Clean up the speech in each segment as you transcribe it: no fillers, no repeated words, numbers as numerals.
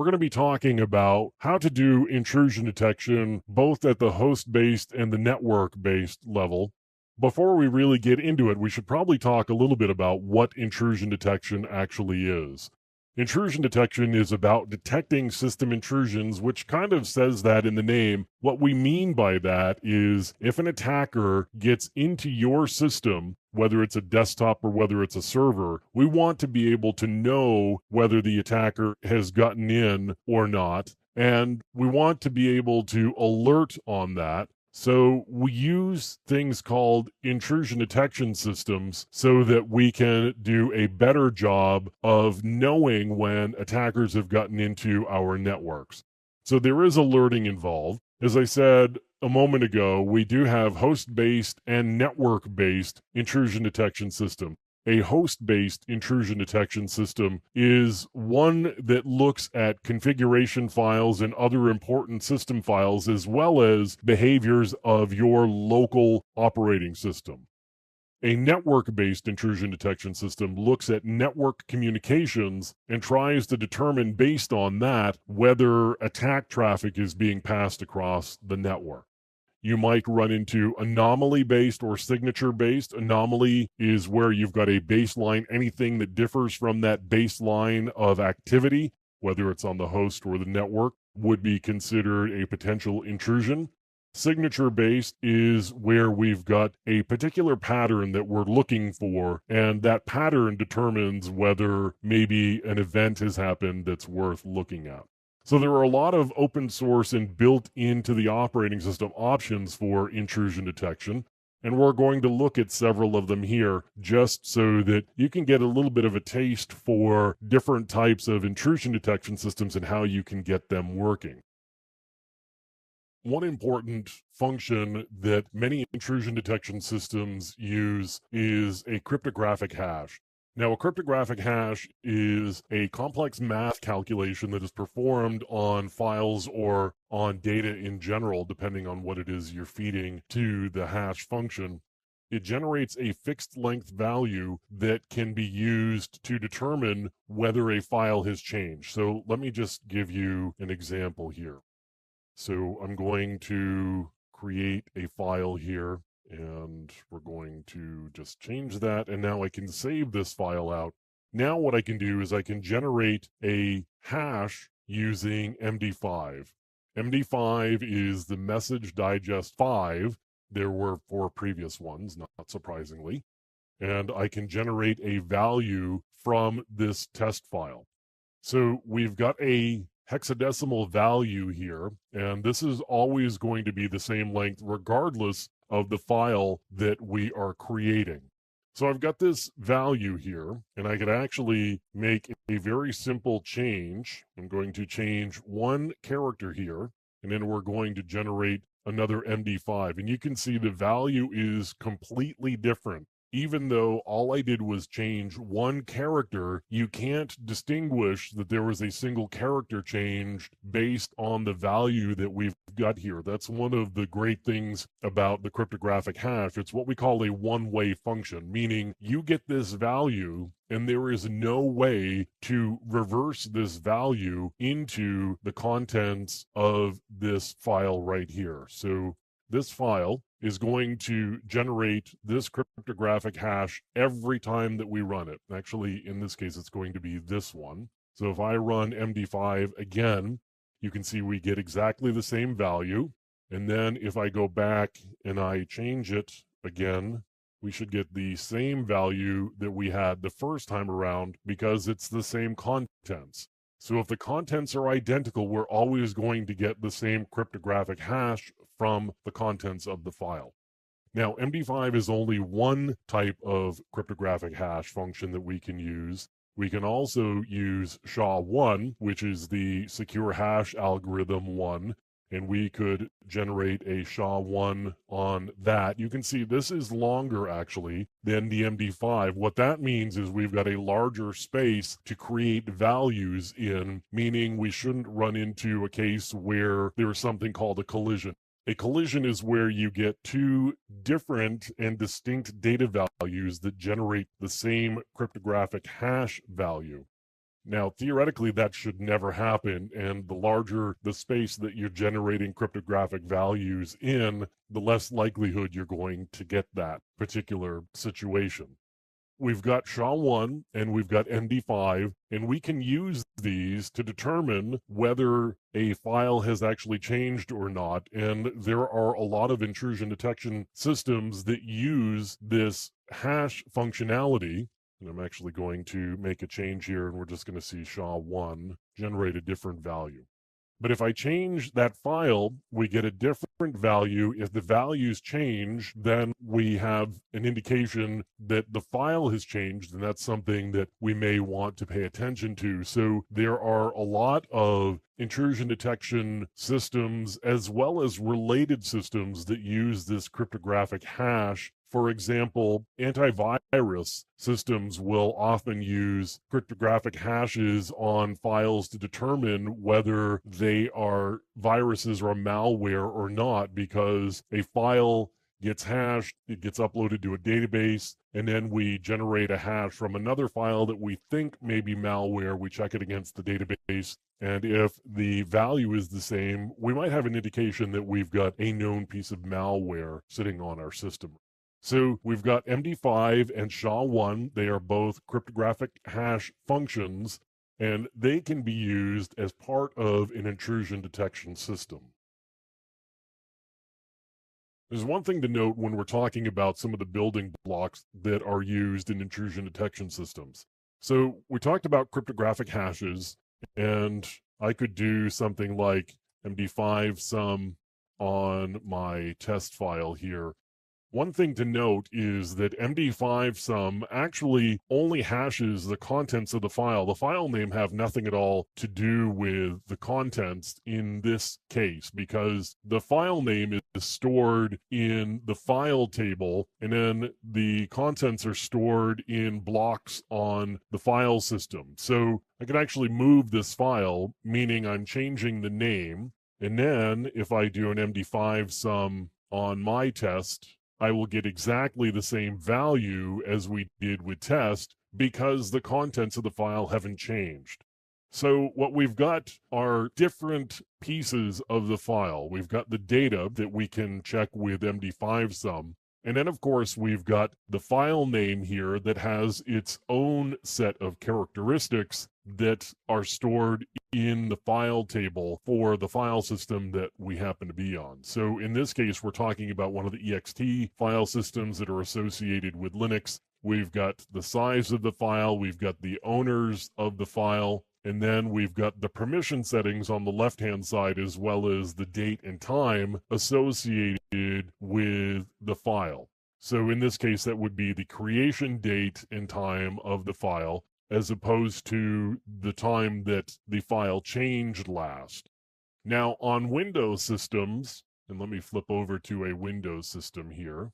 we're going to be talking about how to do intrusion detection both at the host-based and the network-based level. Before we really get into it, we should probably talk a little bit about what intrusion detection actually is. Intrusion detection is about detecting system intrusions, which kind of says that in the name. What we mean by that is if an attacker gets into your system, whether it's a desktop or whether it's a server, we want to be able to know whether the attacker has gotten in or not. And we want to be able to alert on that. So we use things called intrusion detection systems so that we can do a better job of knowing when attackers have gotten into our networks. So there is alerting involved. As I said a moment ago, we do have host-based and network-based intrusion detection system. A host-based intrusion detection system is one that looks at configuration files and other important system files, as well as behaviors of your local operating system. A network-based intrusion detection system looks at network communications and tries to determine based on that whether attack traffic is being passed across the network. You might run into anomaly-based or signature-based. Anomaly is where you've got a baseline. Anything that differs from that baseline of activity, whether it's on the host or the network, would be considered a potential intrusion. Signature-based is where we've got a particular pattern that we're looking for, and that pattern determines whether maybe an event has happened that's worth looking at. So there are a lot of open source and built into the operating system options for intrusion detection. And we're going to look at several of them here just so that you can get a little bit of a taste for different types of intrusion detection systems and how you can get them working. One important function that many intrusion detection systems use is a cryptographic hash. Now, a cryptographic hash is a complex math calculation that is performed on files or on data in general, depending on what it is you're feeding to the hash function. It generates a fixed length value that can be used to determine whether a file has changed. So let me just give you an example here. So I'm going to create a file here, and we're going to just change that. And now I can save this file out. Now what I can do is I can generate a hash using MD5. MD5 is the message digest 5. There were 4 previous ones, not surprisingly. And I can generate a value from this test file. So we've got a hexadecimal value here, and this is always going to be the same length regardless of the file that we are creating. So I've got this value here, and I could actually make a very simple change. I'm going to change one character here, and then we're going to generate another MD5. And you can see the value is completely different. Even though all I did was change one character, you can't distinguish that there was a single character changed based on the value that we've got here. That's one of the great things about the cryptographic hash. It's what we call a one-way function, meaning you get this value and there is no way to reverse this value into the contents of this file right here. So this file is going to generate this cryptographic hash every time that we run it. Actually, in this case, it's going to be this one. So if I run MD5 again, you can see we get exactly the same value. And then if I go back and I change it again, we should get the same value that we had the first time around because it's the same contents. So if the contents are identical, we're always going to get the same cryptographic hash from the contents of the file. Now, MD5 is only one type of cryptographic hash function that we can use. We can also use SHA-1, which is the secure hash algorithm 1, and we could generate a SHA-1 on that. You can see this is longer actually than the MD5. What that means is we've got a larger space to create values in, meaning we shouldn't run into a case where there's something called a collision. A collision is where you get two different and distinct data values that generate the same cryptographic hash value. Now, theoretically, that should never happen, and the larger the space that you're generating cryptographic values in, the less likelihood you're going to get that particular situation. We've got SHA-1 and we've got MD5, and we can use these to determine whether a file has actually changed or not. And there are a lot of intrusion detection systems that use this hash functionality. And I'm actually going to make a change here, and we're just going to see SHA-1 generate a different value. But if I change that file, we get a different value. If the values change, then we have an indication that the file has changed, and that's something that we may want to pay attention to. So there are a lot of intrusion detection systems as well as related systems that use this cryptographic hash. For example, antivirus systems will often use cryptographic hashes on files to determine whether they are viruses or malware or not, because a file gets hashed, it gets uploaded to a database, and then we generate a hash from another file that we think may be malware. We check it against the database, and if the value is the same, we might have an indication that we've got a known piece of malware sitting on our system. So we've got MD5 and SHA-1. They are both cryptographic hash functions, and they can be used as part of an intrusion detection system. There's one thing to note when we're talking about some of the building blocks that are used in intrusion detection systems. So we talked about cryptographic hashes, and I could do something like MD5 sum on my test file here. One thing to note is that MD5 sum actually only hashes the contents of the file. The file name have nothing at all to do with the contents in this case, because the file name is stored in the file table, and then the contents are stored in blocks on the file system. So I can actually move this file, meaning I'm changing the name. And then if I do an MD5 sum on my test, I will get exactly the same value as we did with test, because the contents of the file haven't changed. So what we've got are different pieces of the file. We've got the data that we can check with MD5 sum. And then, of course, we've got the file name here that has its own set of characteristics that are stored in the file table for the file system that we happen to be on. So in this case, we're talking about one of the ext file systems that are associated with Linux. We've got the size of the file, we've got the owners of the file, and then we've got the permission settings on the left-hand side, as well as the date and time associated with the file. So in this case, that would be the creation date and time of the file, as opposed to the time that the file changed last. Now, on Windows systems, and let me flip over to a Windows system here,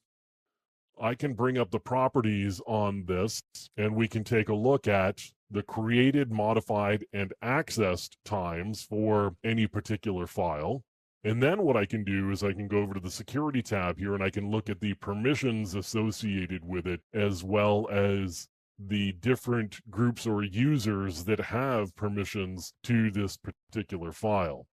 I can bring up the properties on this, and we can take a look at the created, modified, and accessed times for any particular file. And then what I can do is I can go over to the security tab here, and I can look at the permissions associated with it, as well as the different groups or users that have permissions to this particular file.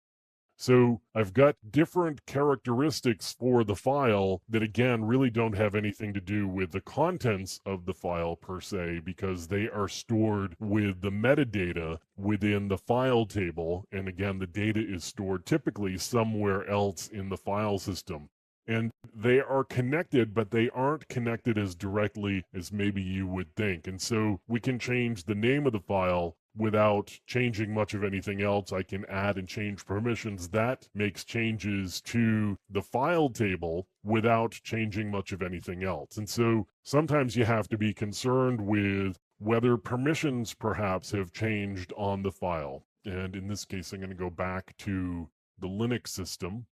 So I've got different characteristics for the file that, again, really don't have anything to do with the contents of the file per se, because they are stored with the metadata within the file table. And again, the data is stored typically somewhere else in the file system. And they are connected, but they aren't connected as directly as maybe you would think. And so we can change the name of the file without changing much of anything else. I can add and change permissions. That makes changes to the file table without changing much of anything else. And so sometimes you have to be concerned with whether permissions perhaps have changed on the file. And in this case, I'm going to go back to the Linux system.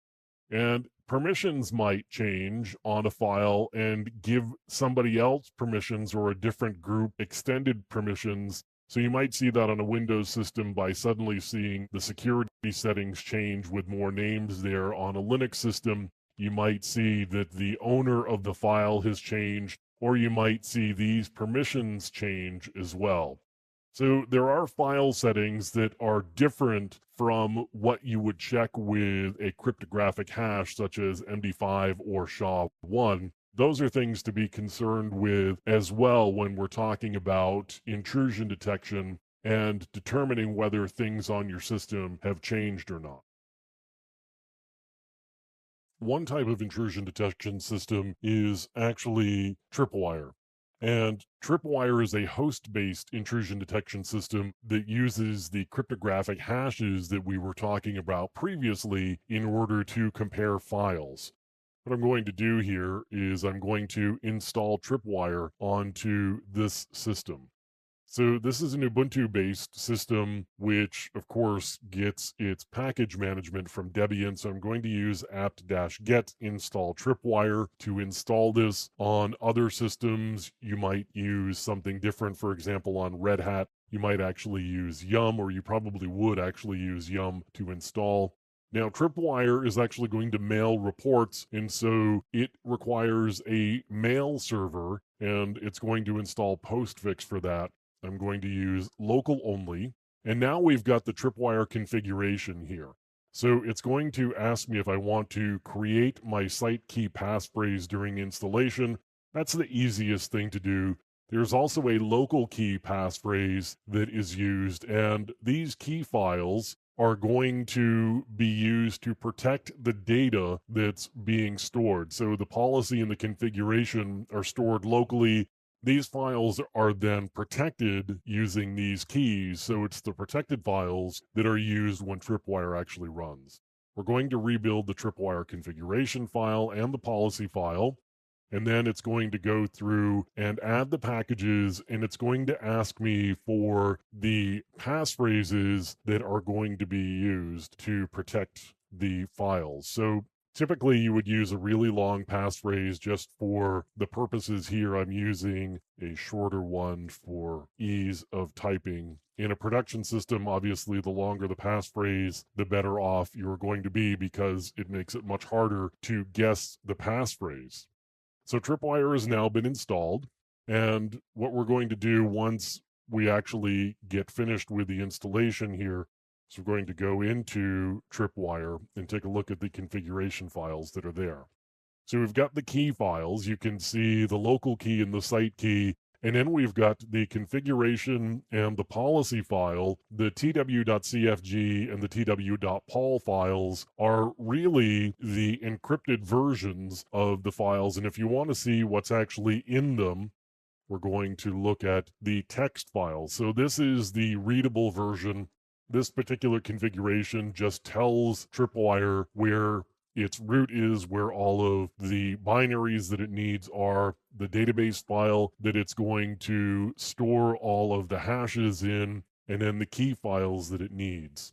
And permissions might change on a file and give somebody else permissions, or a different group extended permissions. So you might see that on a Windows system by suddenly seeing the security settings change with more names there. On a Linux system, you might see that the owner of the file has changed, or you might see these permissions change as well. So there are file settings that are different from what you would check with a cryptographic hash such as MD5 or SHA-1. Those are things to be concerned with as well when we're talking about intrusion detection and determining whether things on your system have changed or not. One type of intrusion detection system is actually tripwire. And tripwire is a host based intrusion detection system that uses the cryptographic hashes that we were talking about previously in order to compare files. What I'm going to do here is I'm going to install tripwire onto this system. So this is an Ubuntu-based system, which of course gets its package management from Debian. So I'm going to use apt-get install tripwire to install this. On other systems, you might use something different. For example, on Red Hat, you might actually use Yum, or you probably would actually use Yum to install. Now, Tripwire is actually going to mail reports, and so it requires a mail server, and it's going to install postfix for that. I'm going to use local only. And now we've got the Tripwire configuration here. So it's going to ask me if I want to create my site key passphrase during installation. That's the easiest thing to do. There's also a local key passphrase that is used, and these key files are going to be used to protect the data that's being stored. So the policy and the configuration are stored locally. These files are then protected using these keys, so it's the protected files that are used when Tripwire actually runs. We're going to rebuild the Tripwire configuration file and the policy file, and then it's going to go through and add the packages, and it's going to ask me for the passphrases that are going to be used to protect the files. So typically you would use a really long passphrase. Just for the purposes here, I'm using a shorter one for ease of typing. In a production system, obviously, the longer the passphrase, the better off you're going to be, because it makes it much harder to guess the passphrase. So Tripwire has now been installed. And what we're going to do once we actually get finished with the installation here is we're going to go into Tripwire and take a look at the configuration files that are there. So we've got the key files. You can see the local key and the site key. And then we've got the configuration and the policy file. The tw.cfg and the tw.pol files are really the encrypted versions of the files. And if you want to see what's actually in them, we're going to look at the text files. So this is the readable version. This particular configuration just tells Tripwire where its root is, where all of the binaries that it needs are, the database file that it's going to store all of the hashes in, and then the key files that it needs.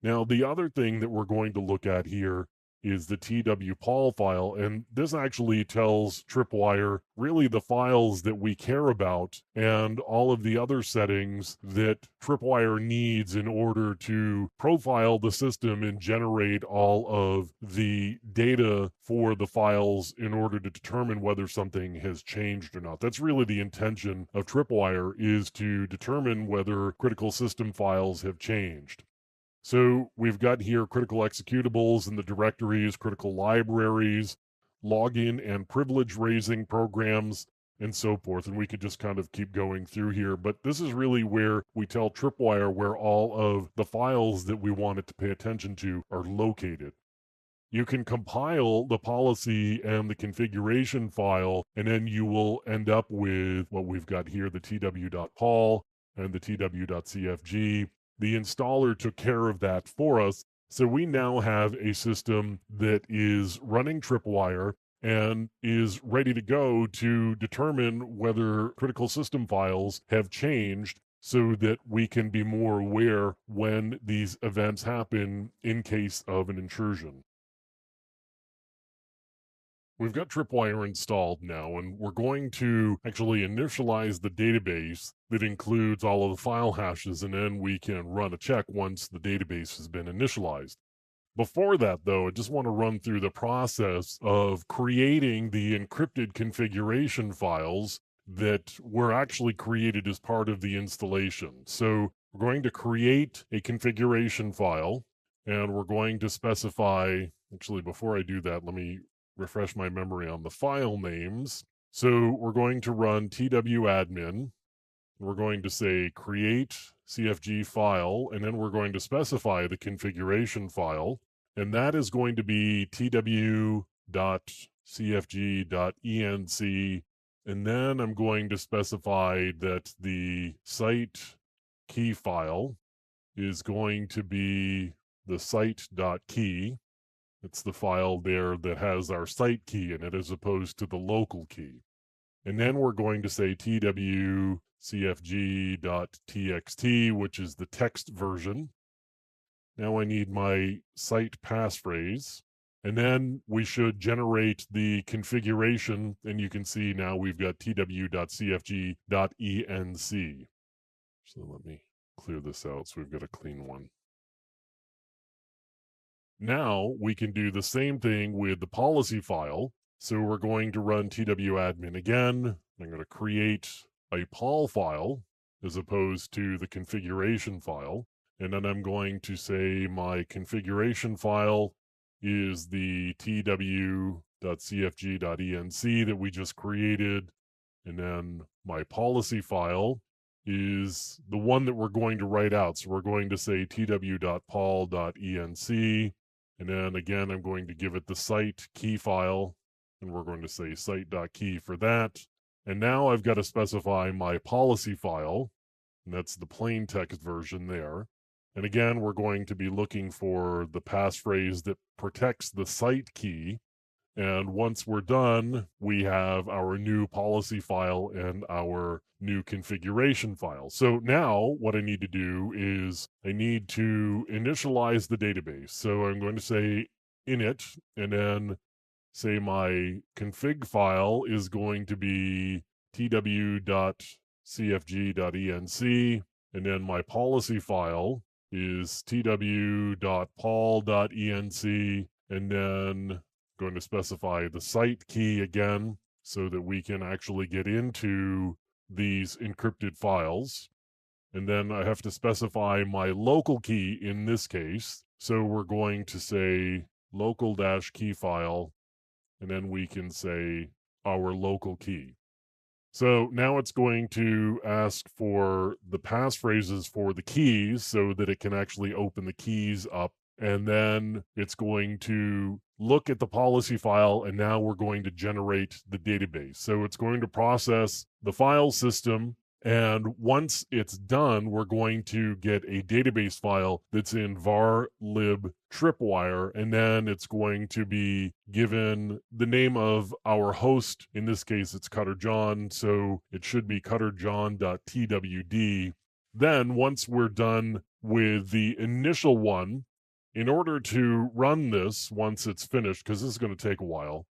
Now, the other thing that we're going to look at here is the TW-POL file, and this actually tells Tripwire really the files that we care about and all of the other settings that Tripwire needs in order to profile the system and generate all of the data for the files in order to determine whether something has changed or not. That's really the intention of Tripwire, is to determine whether critical system files have changed. So we've got here critical executables in the directories, critical libraries, login and privilege raising programs, and so forth. And we could just kind of keep going through here. But this is really where we tell Tripwire where all of the files that we want it to pay attention to are located. You can compile the policy and the configuration file, and then you will end up with what we've got here, the tw.pol and the tw.cfg. The installer took care of that for us. So we now have a system that is running Tripwire and is ready to go to determine whether critical system files have changed, so that we can be more aware when these events happen in case of an intrusion. We've got Tripwire installed now, and we're going to actually initialize the database that includes all of the file hashes, and then we can run a check once the database has been initialized. Before that, though, I just want to run through the process of creating the encrypted configuration files that were actually created as part of the installation. So we're going to create a configuration file, and we're going to specify, actually, before I do that, let me refresh my memory on the file names. So we're going to run twadmin. We're going to say create CFG file, and then we're going to specify the configuration file, and that is going to be tw.cfg.enc, and then I'm going to specify that the site key file is going to be the site.key. It's the file there that has our site key in it as opposed to the local key. And then we're going to say twcfg.txt, which is the text version. Now I need my site passphrase. And then we should generate the configuration. And you can see now we've got tw.cfg.enc. So let me clear this out so we've got a clean one. Now we can do the same thing with the policy file. So we're going to run twadmin again. I'm going to create a pol file as opposed to the configuration file. And then I'm going to say my configuration file is the tw.cfg.enc that we just created. And then my policy file is the one that we're going to write out. So we're going to say tw.pol.enc. And then again, I'm going to give it the site key file, and we're going to say site.key for that. And now I've got to specify my policy file, and that's the plain text version there. And again, we're going to be looking for the passphrase that protects the site key. And once we're done, we have our new policy file and our new configuration file. So now what I need to do is I need to initialize the database. So I'm going to say init, and then say my config file is going to be tw.cfg.enc, and then my policy file is tw.pol.enc, and then going to specify the site key again so that we can actually get into these encrypted files. And then I have to specify my local key in this case. So we're going to say local-key file, and then we can say our local key. So now it's going to ask for the passphrases for the keys so that it can actually open the keys up. And then it's going to look at the policy file, and now we're going to generate the database. So it's going to process the file system, and once it's done, we're going to get a database file that's in var lib tripwire, and then it's going to be given the name of our host. In this case, it's cutterjohn, so it should be cutterjohn.twd. Then once we're done with the initial one, in order to run this once it's finished, because this is going to take a while,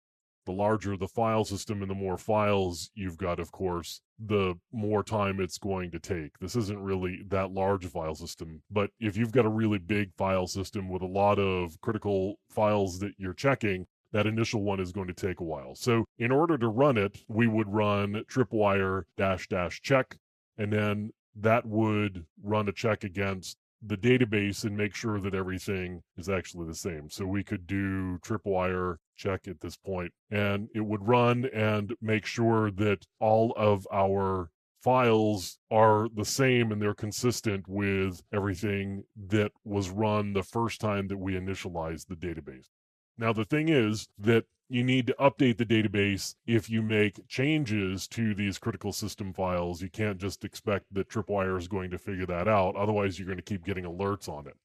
the larger the file system and the more files you've got, of course, the more time it's going to take. This isn't really that large a file system, but if you've got a really big file system with a lot of critical files that you're checking, that initial one is going to take a while. So in order to run it, we would run tripwire -- check, and then that would run a check against the database and make sure that everything is actually the same. So we could do tripwire check at this point, and it would run and make sure that all of our files are the same and they're consistent with everything that was run the first time that we initialized the database. Now, the thing is that you need to update the database if you make changes to these critical system files. You can't just expect that Tripwire is going to figure that out. Otherwise, you're going to keep getting alerts on it.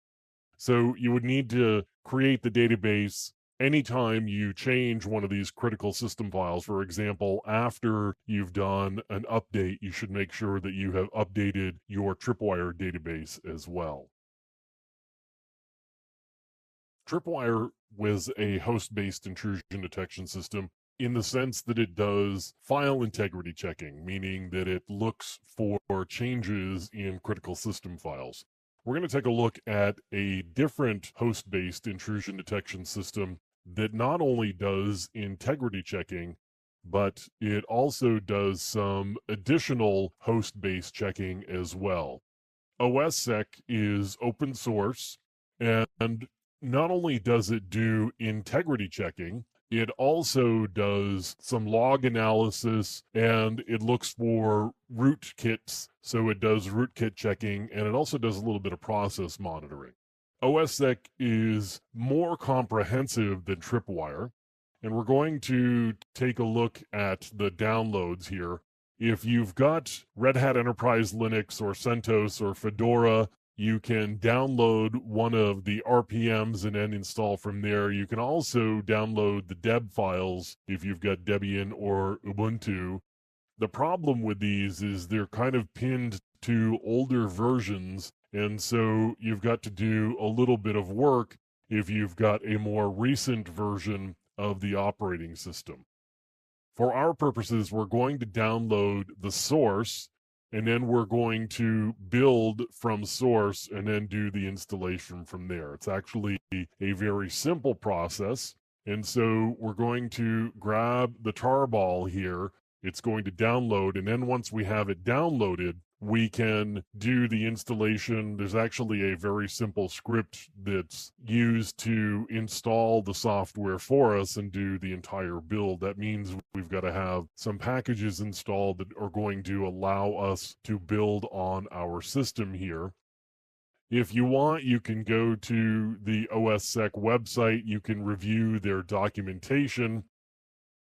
So you would need to create the database anytime you change one of these critical system files. For example, after you've done an update, you should make sure that you have updated your Tripwire database as well. Tripwire was a host-based intrusion detection system in the sense that it does file integrity checking, meaning that it looks for changes in critical system files. We're going to take a look at a different host-based intrusion detection system that not only does integrity checking, but it also does some additional host-based checking as well. OSSec is open source, and not only does it do integrity checking, it also does some log analysis and it looks for rootkits. So it does rootkit checking and it also does a little bit of process monitoring. OSSec is more comprehensive than Tripwire, and we're going to take a look at the downloads here. If you've got Red Hat Enterprise Linux or CentOS or Fedora, you can download one of the RPMs and then install from there. You can also download the deb files if you've got Debian or Ubuntu. The problem with these is they're kind of pinned to older versions, and so you've got to do a little bit of work if you've got a more recent version of the operating system. For our purposes, we're going to download the source, and then we're going to build from source and then do the installation from there. It's actually a very simple process. And so we're going to grab the tarball here. It's going to download, and then once we have it downloaded, we can do the installation. There's actually a very simple script that's used to install the software for us and do the entire build. That means we've got to have some packages installed that are going to allow us to build on our system here. If you want, you can go to the OSSec website. You can review their documentation.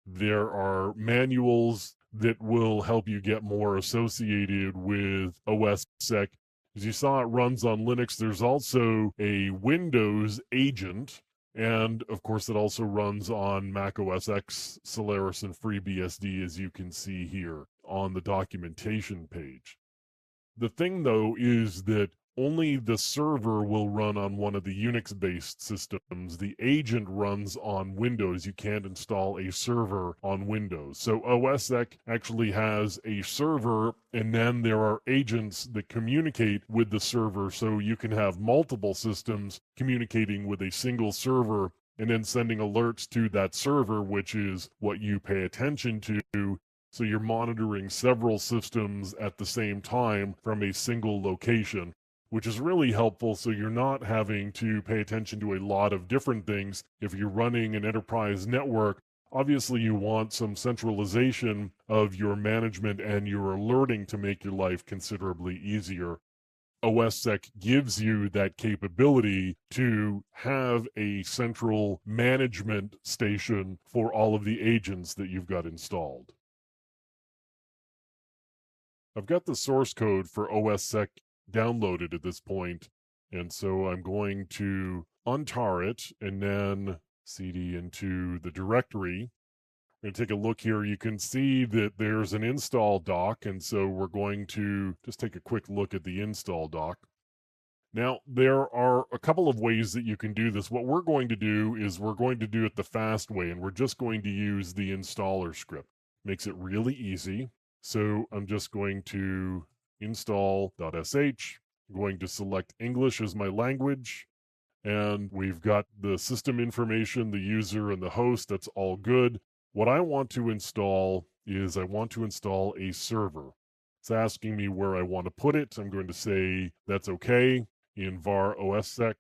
There are manuals that will help you get more associated with OSSec. As you saw, it runs on Linux. There's also a Windows agent, and of course, it also runs on Mac OS X, Solaris, and FreeBSD, as you can see here on the documentation page. The thing, though, is that only the server will run on one of the Unix-based systems. The agent runs on Windows. You can't install a server on Windows. So OSSec actually has a server, and then there are agents that communicate with the server. So you can have multiple systems communicating with a single server and then sending alerts to that server, which is what you pay attention to. So you're monitoring several systems at the same time from a single location, which is really helpful. So you're not having to pay attention to a lot of different things. If you're running an enterprise network, obviously you want some centralization of your management and your alerting to make your life considerably easier. OSSec gives you that capability to have a central management station for all of the agents that you've got installed. I've got the source code for OSSec downloaded at this point, and so I'm going to untar it and then cd into the directory. We're going to take a look here. You can see that there's an install doc, and so we're going to just take a quick look at the install doc. Now, there are a couple of ways that you can do this. What we're going to do is we're going to do it the fast way, and we're just going to use the installer script. Makes it really easy. So I'm just going to install.sh. I'm going to select English as my language. And we've got the system information, the user, and the host. That's all good. What I want to install is I want to install a server. It's asking me where I want to put it. I'm going to say that's okay in var OSSec.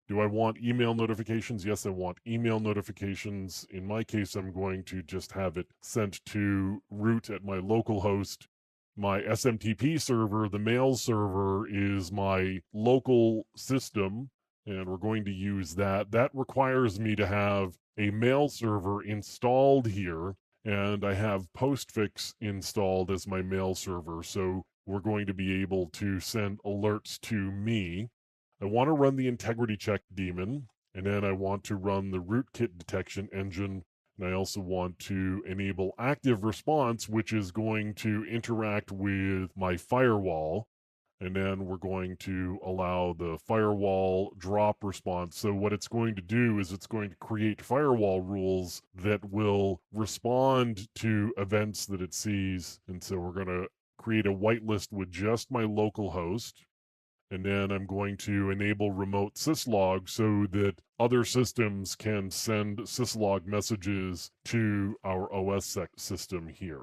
Do I want email notifications? Yes, I want email notifications. In my case, I'm going to just have it sent to root at my local host. My SMTP server, the mail server, is my local system, and we're going to use that. That requires me to have a mail server installed here, and I have Postfix installed as my mail server, so we're going to be able to send alerts to me. I want to run the integrity check daemon, and then I want to run the rootkit detection engine, and I also want to enable active response, which is going to interact with my firewall. And then we're going to allow the firewall drop response. So what it's going to do is it's going to create firewall rules that will respond to events that it sees. And so we're going to create a whitelist with just my local host. And then I'm going to enable remote syslog so that other systems can send syslog messages to our OSSec system here.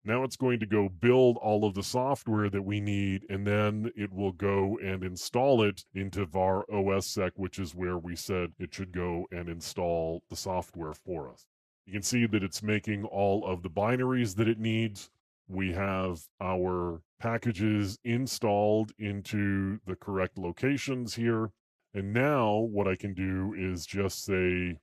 Now it's going to go build all of the software that we need, and then it will go and install it into var OSSec, which is where we said it should go and install the software for us. You can see that it's making all of the binaries that it needs. We have our packages installed into the correct locations here. And now what I can do is just say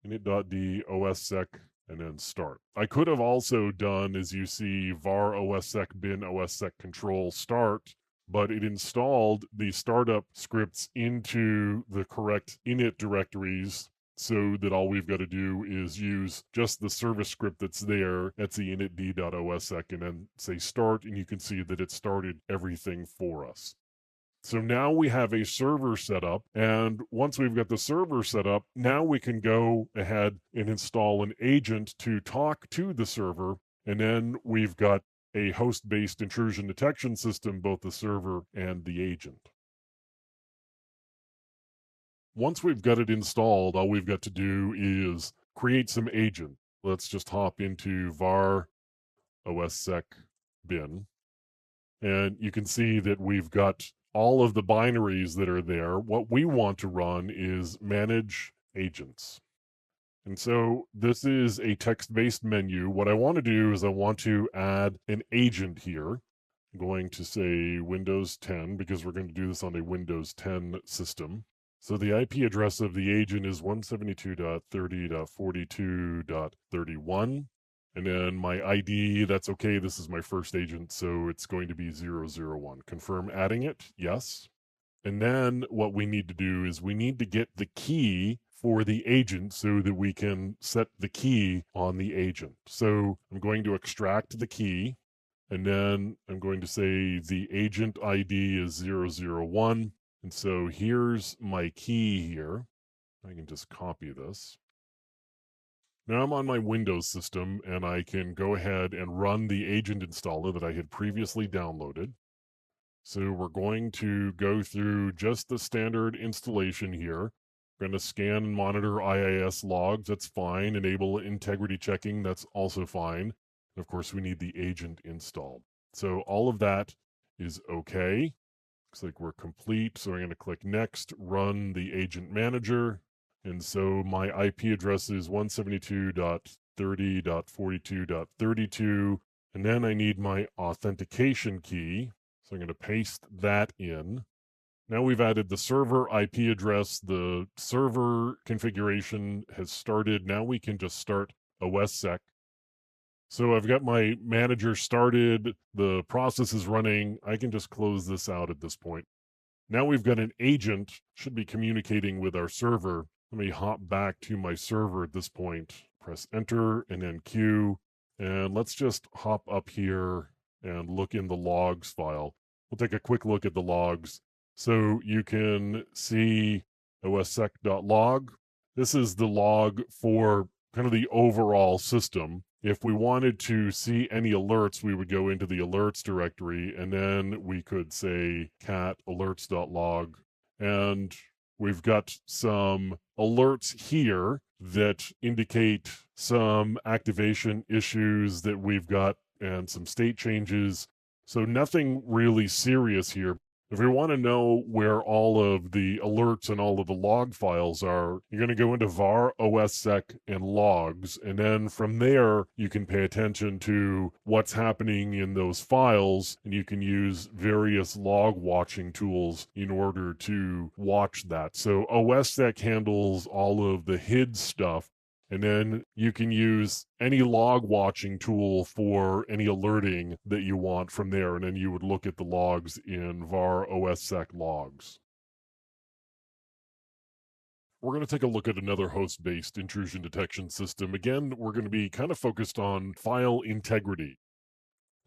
init.d ossec and then start. I could have also done, as you see, var ossec bin ossec control start, but it installed the startup scripts into the correct init directories so that all we've got to do is use just the service script that's there. That's the initd.ossec and then say start, and you can see that it started everything for us. So now we have a server set up, and once we've got the server set up, now we can go ahead and install an agent to talk to the server, and then we've got a host-based intrusion detection system, both the server and the agent. Once we've got it installed, all we've got to do is create some agent. Let's just hop into var ossec bin, and you can see that we've got all of the binaries that are there. What we want to run is manage agents. And so this is a text-based menu. What I want to do is I want to add an agent here. I'm going to say Windows 10 because we're going to do this on a Windows 10 system. So the IP address of the agent is 172.30.42.31. And then my ID, that's okay. This is my first agent, so it's going to be 001. Confirm adding it, yes. And then what we need to do is we need to get the key for the agent so that we can set the key on the agent. So I'm going to extract the key, and then I'm going to say the agent ID is 001. And so here's my key here. I can just copy this. Now I'm on my Windows system, and I can go ahead and run the agent installer that I had previously downloaded. So we're going to go through just the standard installation here. We're going to scan and monitor IIS logs. That's fine. Enable integrity checking. That's also fine. And of course, we need the agent installed. So all of that is okay. Looks like we're complete. So I'm going to click next, run the agent manager. And so my IP address is 172.30.42.32. And then I need my authentication key. So I'm going to paste that in. Now we've added the server IP address. The server configuration has started. Now we can just start OSSec. So I've got my manager started. The process is running. I can just close this out at this point. Now we've got an agent, should be communicating with our server. Let me hop back to my server at this point. Press enter and then Q. And let's just hop up here and look in the logs file. We'll take a quick look at the logs. So you can see ossec.log. This is the log for kind of the overall system. If we wanted to see any alerts, we would go into the alerts directory, and then we could say cat alerts.log. And we've got some alerts here that indicate some activation issues that we've got and some state changes. So nothing really serious here. If we want to know where all of the alerts and all of the log files are, you're going to go into var ossec and logs, and then from there you can pay attention to what's happening in those files, and you can use various log watching tools in order to watch that. So ossec handles all of the hid stuff, and then you can use any log watching tool for any alerting that you want from there. And then you would look at the logs in var ossec logs. We're going to take a look at another host-based intrusion detection system. Again, we're going to be kind of focused on file integrity.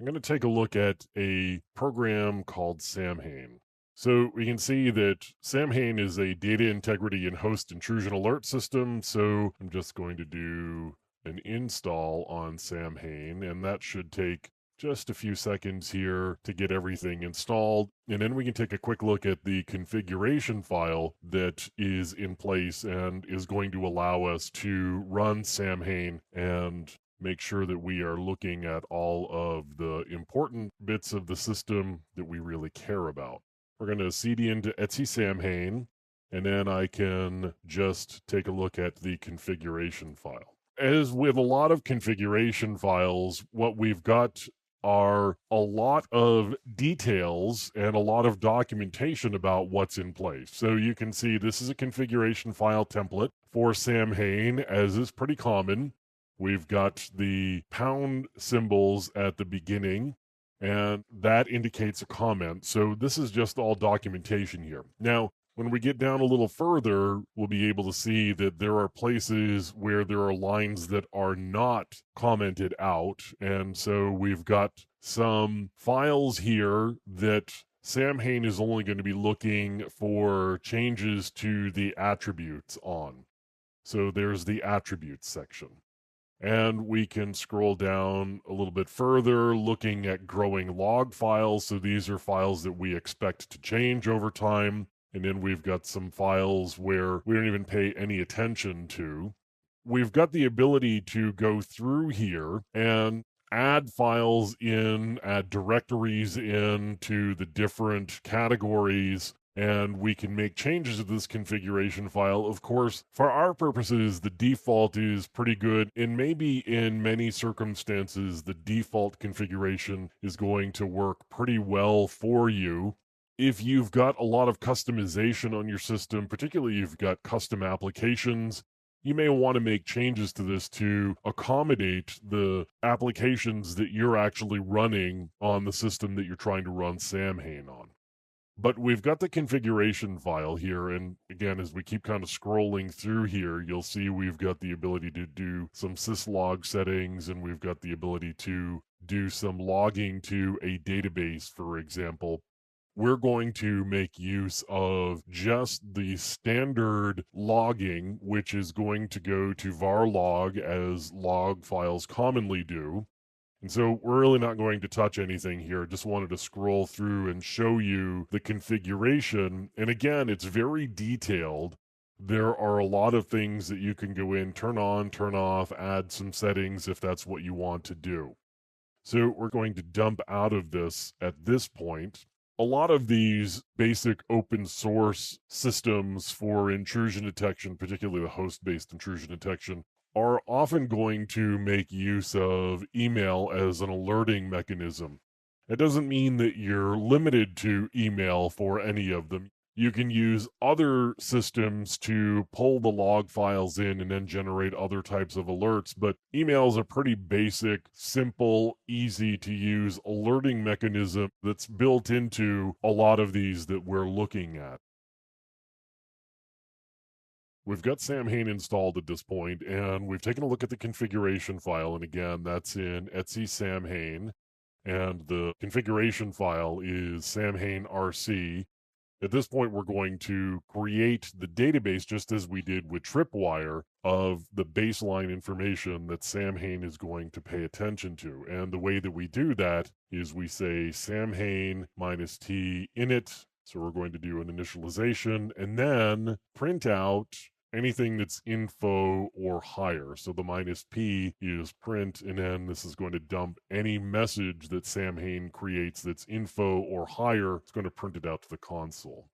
I'm going to take a look at a program called Samhain. So we can see that Samhain is a data integrity and host intrusion alert system. So I'm just going to do an install on Samhain, and that should take just a few seconds here to get everything installed. And then we can take a quick look at the configuration file that is in place and is going to allow us to run Samhain and make sure that we are looking at all of the important bits of the system that we really care about. We're going to cd into Etsy Samhain, and then I can just take a look at the configuration file. As with a lot of configuration files, what we've got are a lot of details and a lot of documentation about what's in place. So you can see this is a configuration file template for Samhain, as is pretty common. We've got the pound symbols at the beginning, and that indicates a comment. So this is just all documentation here. Now, when we get down a little further, we'll be able to see that there are places where there are lines that are not commented out. And so we've got some files here that Samhain is only going to be looking for changes to the attributes on. So there's the attributes section. And we can scroll down a little bit further, looking at growing log files. So these are files that we expect to change over time. And then we've got some files where we don't even pay any attention to. We've got the ability to go through here and add files in, add directories into the different categories, and we can make changes to this configuration file. Of course, for our purposes, the default is pretty good, and maybe in many circumstances, the default configuration is going to work pretty well for you. If you've got a lot of customization on your system, particularly if you've got custom applications, you may want to make changes to this to accommodate the applications that you're actually running on the system that you're trying to run Samhain on. But we've got the configuration file here, and again, as we keep kind of scrolling through here, you'll see we've got the ability to do some syslog settings, and we've got the ability to do some logging to a database, for example. We're going to make use of just the standard logging, which is going to go to var log as log files commonly do. And so we're really not going to touch anything here. Just wanted to scroll through and show you the configuration. And again, it's very detailed. There are a lot of things that you can go in, turn on, turn off, add some settings if that's what you want to do. So we're going to dump out of this at this point. A lot of these basic open source systems for intrusion detection, particularly the host-based intrusion detection, are often going to make use of email as an alerting mechanism. It doesn't mean that you're limited to email for any of them. You can use other systems to pull the log files in and then generate other types of alerts, but email is a pretty basic, simple, easy to use alerting mechanism that's built into a lot of these that we're looking at. We've got Samhain installed at this point, and we've taken a look at the configuration file, and again, that's in Etsy Samhain, and the configuration file is Samhain RC. At this point, we're going to create the database just as we did with Tripwire of the baseline information that Samhain is going to pay attention to. And the way that we do that is we say Samhain minus T init. So we're going to do an initialization and then print out anything that's info or higher. So the minus P is print, and then this is going to dump any message that Samhain creates that's info or higher. It's going to print it out to the console.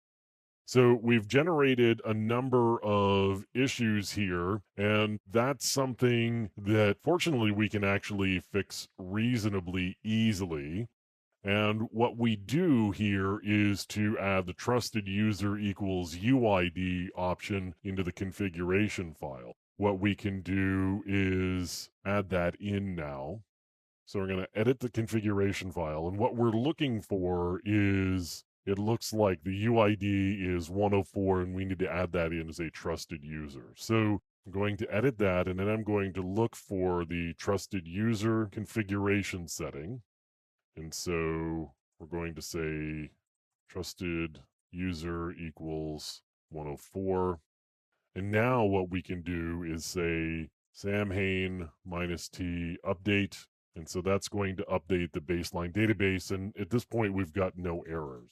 So we've generated a number of issues here, and that's something that fortunately we can actually fix reasonably easily. And what we do here is to add the trusted user equals UID option into the configuration file. What we can do is add that in now. So we're going to edit the configuration file. And what we're looking for is, it looks like the UID is 104, and we need to add that in as a trusted user. So I'm going to edit that, and then I'm going to look for the trusted user configuration setting. And so we're going to say trusted user equals 104. And now what we can do is say Samhain minus T update. And so that's going to update the baseline database. And at this point, we've got no errors.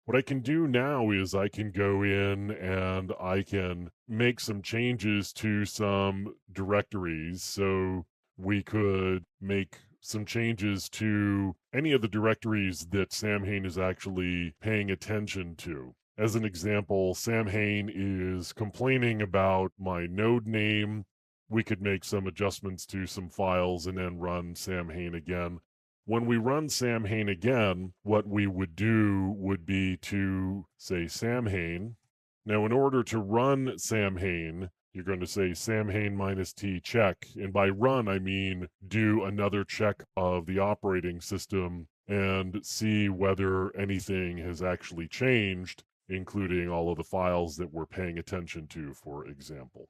What I can do now is I can go in and I can make some changes to some directories. So we could make some changes to any of the directories that Samhain is actually paying attention to. As an example, Samhain is complaining about my node name. We could make some adjustments to some files and then run Samhain again. When we run Samhain again, what we would do would be to say Samhain. Now, in order to run Samhain, you're going to say Samhain minus T check. And by run, I mean do another check of the operating system and see whether anything has actually changed, including all of the files that we're paying attention to, for example.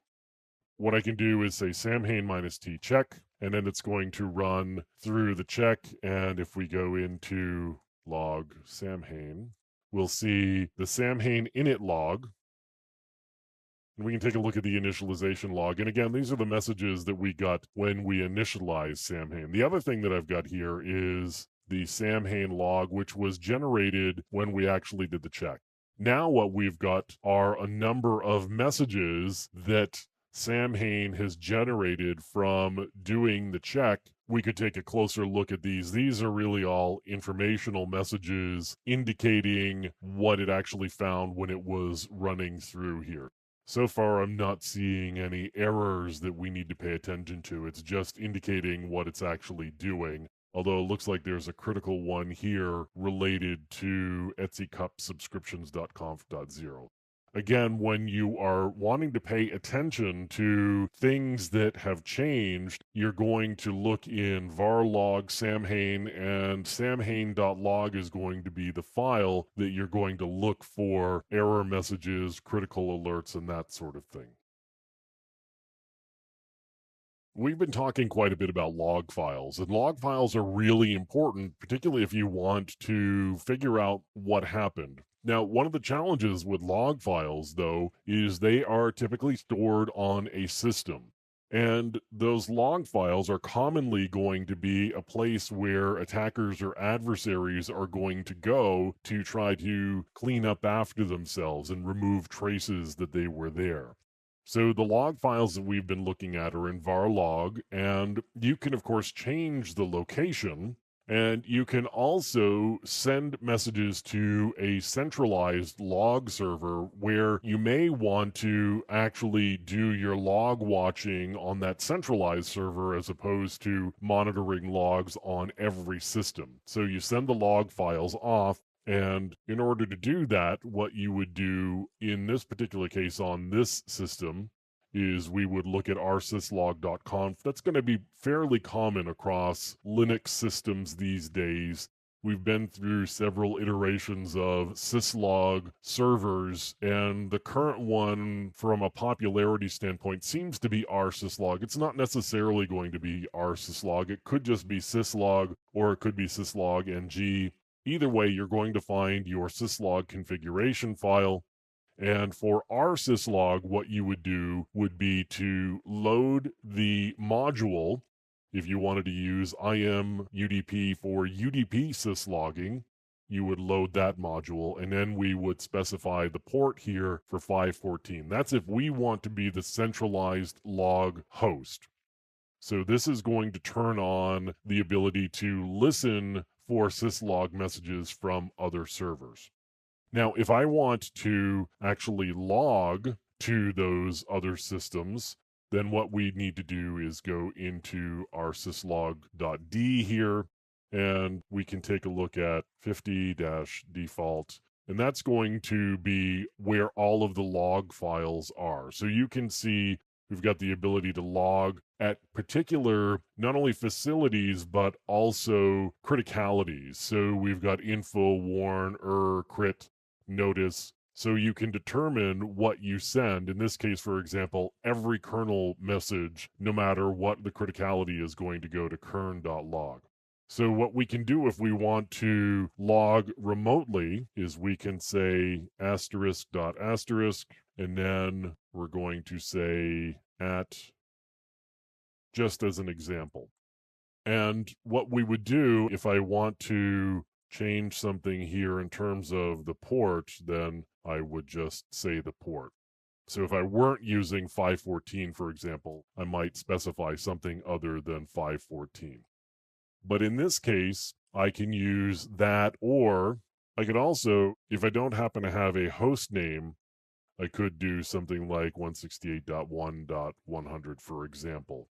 What I can do is say Samhain minus T check, and then it's going to run through the check. And if we go into log Samhain, we'll see the Samhain init log. And we can take a look at the initialization log. And again, these are the messages that we got when we initialized Samhain. The other thing that I've got here is the Samhain log, which was generated when we actually did the check. Now what we've got are a number of messages that Samhain has generated from doing the check. We could take a closer look at these. These are really all informational messages indicating what it actually found when it was running through here. So far, I'm not seeing any errors that we need to pay attention to. It's just indicating what it's actually doing. Although it looks like there's a critical one here related to etsycupsubscriptions.conf.0. Again, when you are wanting to pay attention to things that have changed, you're going to look in var log Samhain, and samhain.log is going to be the file that you're going to look for error messages, critical alerts, and that sort of thing. We've been talking quite a bit about log files, and log files are really important, particularly if you want to figure out what happened. Now, one of the challenges with log files, though, is they are typically stored on a system. And those log files are commonly going to be a place where attackers or adversaries are going to go to try to clean up after themselves and remove traces that they were there. So the log files that we've been looking at are in var log, and you can, of course, change the location. And you can also send messages to a centralized log server where you may want to actually do your log watching on that centralized server as opposed to monitoring logs on every system. So you send the log files off. And in order to do that, what you would do in this particular case on this system is we would look at rsyslog.conf. That's going to be fairly common across Linux systems these days. We've been through several iterations of syslog servers, and the current one, from a popularity standpoint, seems to be rsyslog. It's not necessarily going to be rsyslog. It could just be syslog, or it could be syslog ng. Either way, you're going to find your syslog configuration file. And for rsyslog, what you would do would be to load the module. If you wanted to use IMUDP for UDP syslogging, you would load that module, and then we would specify the port here for 514. That's if we want to be the centralized log host. So this is going to turn on the ability to listen for syslog messages from other servers. Now, if I want to actually log to those other systems, then what we need to do is go into our syslog.d here, and we can take a look at 50-default, and that's going to be where all of the log files are. So you can see we've got the ability to log at particular, not only facilities, but also criticalities. So we've got info, warn, crit, notice, so you can determine what you send. In this case, for example, every kernel message, no matter what the criticality, is going to go to kern.log. So what we can do if we want to log remotely is we can say asterisk, and then we're going to say at, just as an example. And what we would do if I want to change something here in terms of the port, then I would just say the port. So if I weren't using 514, for example, I might specify something other than 514. But in this case, I can use that, or I could also, if I don't happen to have a host name, I could do something like 168.1.100, for example.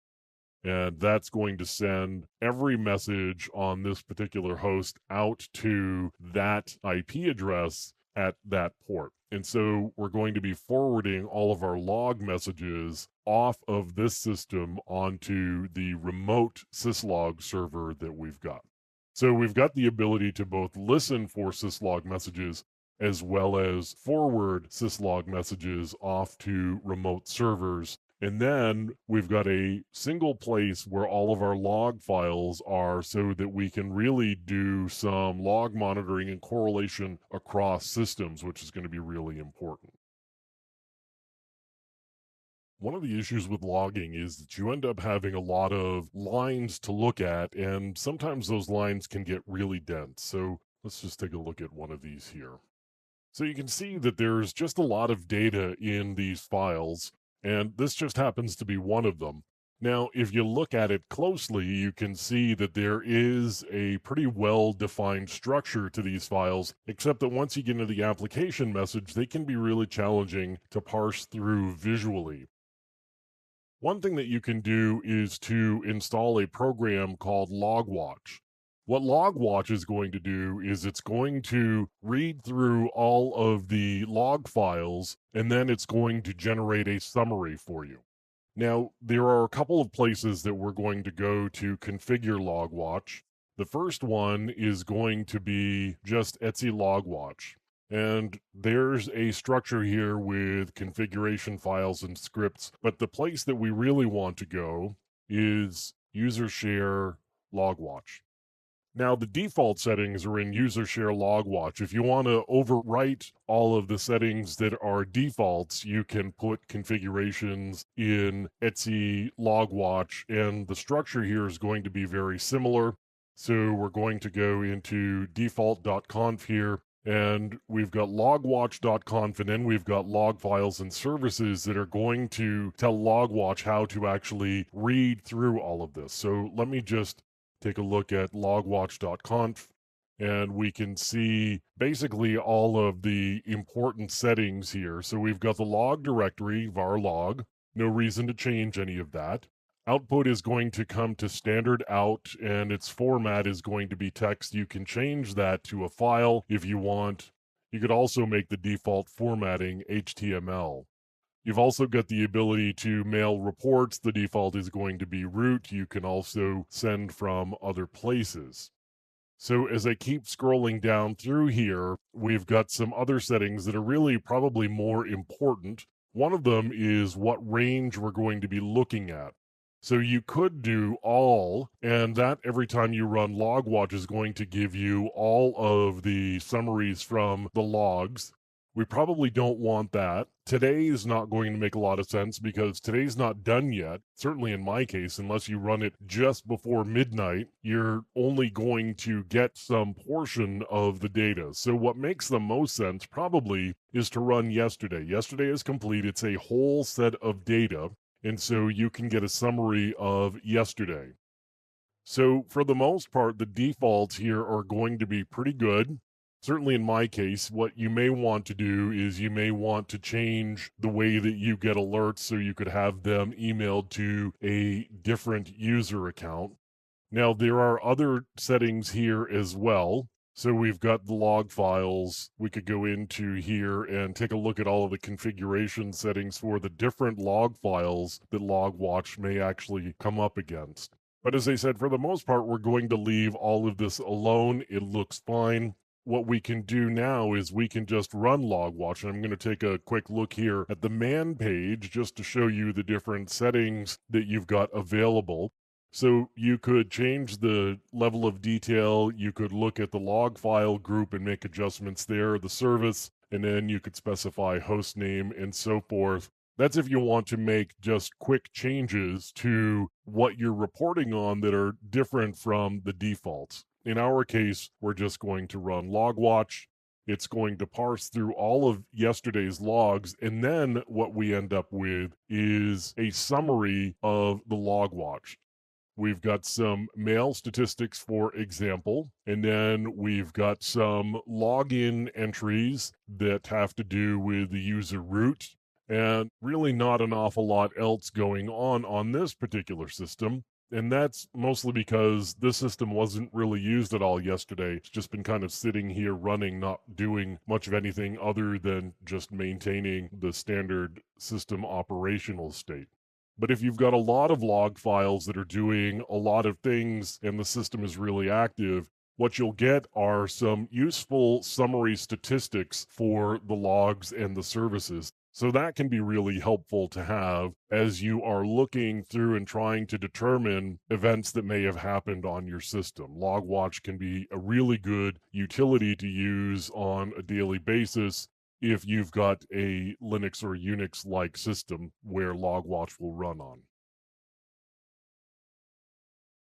And that's going to send every message on this particular host out to that IP address at that port. And so we're going to be forwarding all of our log messages off of this system onto the remote syslog server that we've got. So we've got the ability to both listen for syslog messages as well as forward syslog messages off to remote servers. And then we've got a single place where all of our log files are so that we can really do some log monitoring and correlation across systems, which is going to be really important. One of the issues with logging is that you end up having a lot of lines to look at, and sometimes those lines can get really dense. So let's just take a look at one of these here. So you can see that there's just a lot of data in these files, and this just happens to be one of them. Now, if you look at it closely, you can see that there is a pretty well-defined structure to these files, except that once you get into the application message, they can be really challenging to parse through visually. One thing that you can do is to install a program called LogWatch. What LogWatch is going to do is it's going to read through all of the log files, and then it's going to generate a summary for you. Now, there are a couple of places that we're going to go to configure LogWatch. The first one is going to be just Etsy LogWatch. And there's a structure here with configuration files and scripts, but the place that we really want to go is user share LogWatch. Now, the default settings are in user share LogWatch. If you want to overwrite all of the settings that are defaults, you can put configurations in Etsy LogWatch, and the structure here is going to be very similar. So we're going to go into default.conf here, and we've got logwatch.conf, and then we've got log files and services that are going to tell LogWatch how to actually read through all of this. So let me just take a look at logwatch.conf, and we can see basically all of the important settings here. So we've got the log directory, var log, no reason to change any of that. Output is going to come to standard out, and its format is going to be text. You can change that to a file if you want. You could also make the default formatting HTML. You've also got the ability to mail reports. The default is going to be root. You can also send from other places. So as I keep scrolling down through here, we've got some other settings that are really probably more important. One of them is what range we're going to be looking at. So you could do all, and that every time you run LogWatch is going to give you all of the summaries from the logs. We probably don't want that. Today is not going to make a lot of sense because today's not done yet. Certainly in my case, unless you run it just before midnight, you're only going to get some portion of the data. So what makes the most sense probably is to run yesterday. Yesterday is complete. It's a whole set of data. And so you can get a summary of yesterday. So for the most part, the defaults here are going to be pretty good. Certainly in my case, what you may want to do is you may want to change the way that you get alerts so you could have them emailed to a different user account. Now, there are other settings here as well. So we've got the log files. We could go into here and take a look at all of the configuration settings for the different log files that LogWatch may actually come up against. But as I said, for the most part, we're going to leave all of this alone. It looks fine. What we can do now is we can just run LogWatch, and I'm going to take a quick look here at the man page just to show you the different settings that you've got available. So you could change the level of detail, you could look at the log file group and make adjustments there, the service, and then you could specify host name and so forth. That's if you want to make just quick changes to what you're reporting on that are different from the defaults. In our case, we're just going to run logwatch. It's going to parse through all of yesterday's logs, and then what we end up with is a summary of the logwatch. We've got some mail statistics, for example, and then we've got some login entries that have to do with the user root, and really not an awful lot else going on this particular system. And that's mostly because this system wasn't really used at all yesterday. It's just been kind of sitting here running, not doing much of anything other than just maintaining the standard system operational state. But if you've got a lot of log files that are doing a lot of things and the system is really active, what you'll get are some useful summary statistics for the logs and the services. So that can be really helpful to have as you are looking through and trying to determine events that may have happened on your system. Logwatch can be a really good utility to use on a daily basis if you've got a Linux or Unix-like system where logwatch will run on.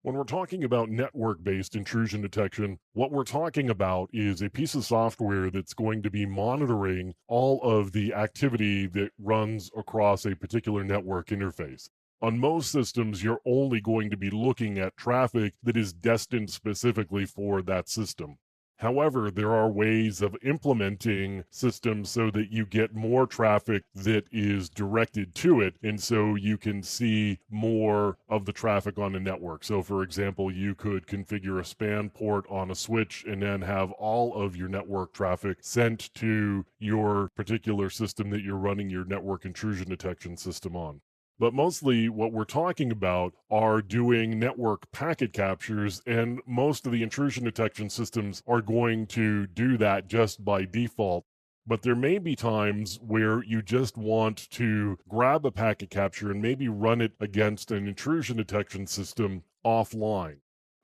When we're talking about network-based intrusion detection, what we're talking about is a piece of software that's going to be monitoring all of the activity that runs across a particular network interface. On most systems, you're only going to be looking at traffic that is destined specifically for that system. However, there are ways of implementing systems so that you get more traffic that is directed to it, and so you can see more of the traffic on the network. So, for example, you could configure a span port on a switch and then have all of your network traffic sent to your particular system that you're running your network intrusion detection system on. But mostly what we're talking about are doing network packet captures, and most of the intrusion detection systems are going to do that just by default. But there may be times where you just want to grab a packet capture and maybe run it against an intrusion detection system offline.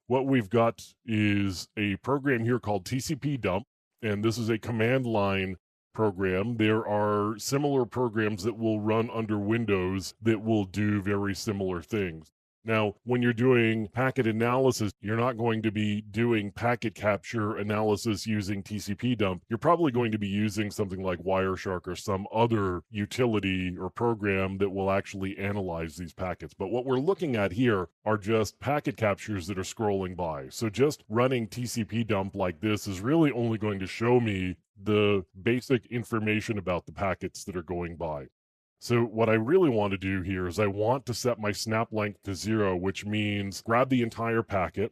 What we've got is a program here called TCP dump, and this is a command line program. There are similar programs that will run under Windows that will do very similar things. Now, when you're doing packet analysis, you're not going to be doing packet capture analysis using TCP dump. You're probably going to be using something like Wireshark or some other utility or program that will actually analyze these packets. But what we're looking at here are just packet captures that are scrolling by. So just running TCP dump like this is really only going to show me the basic information about the packets that are going by. So what I really want to do here is I want to set my snap length to 0, which means grab the entire packet,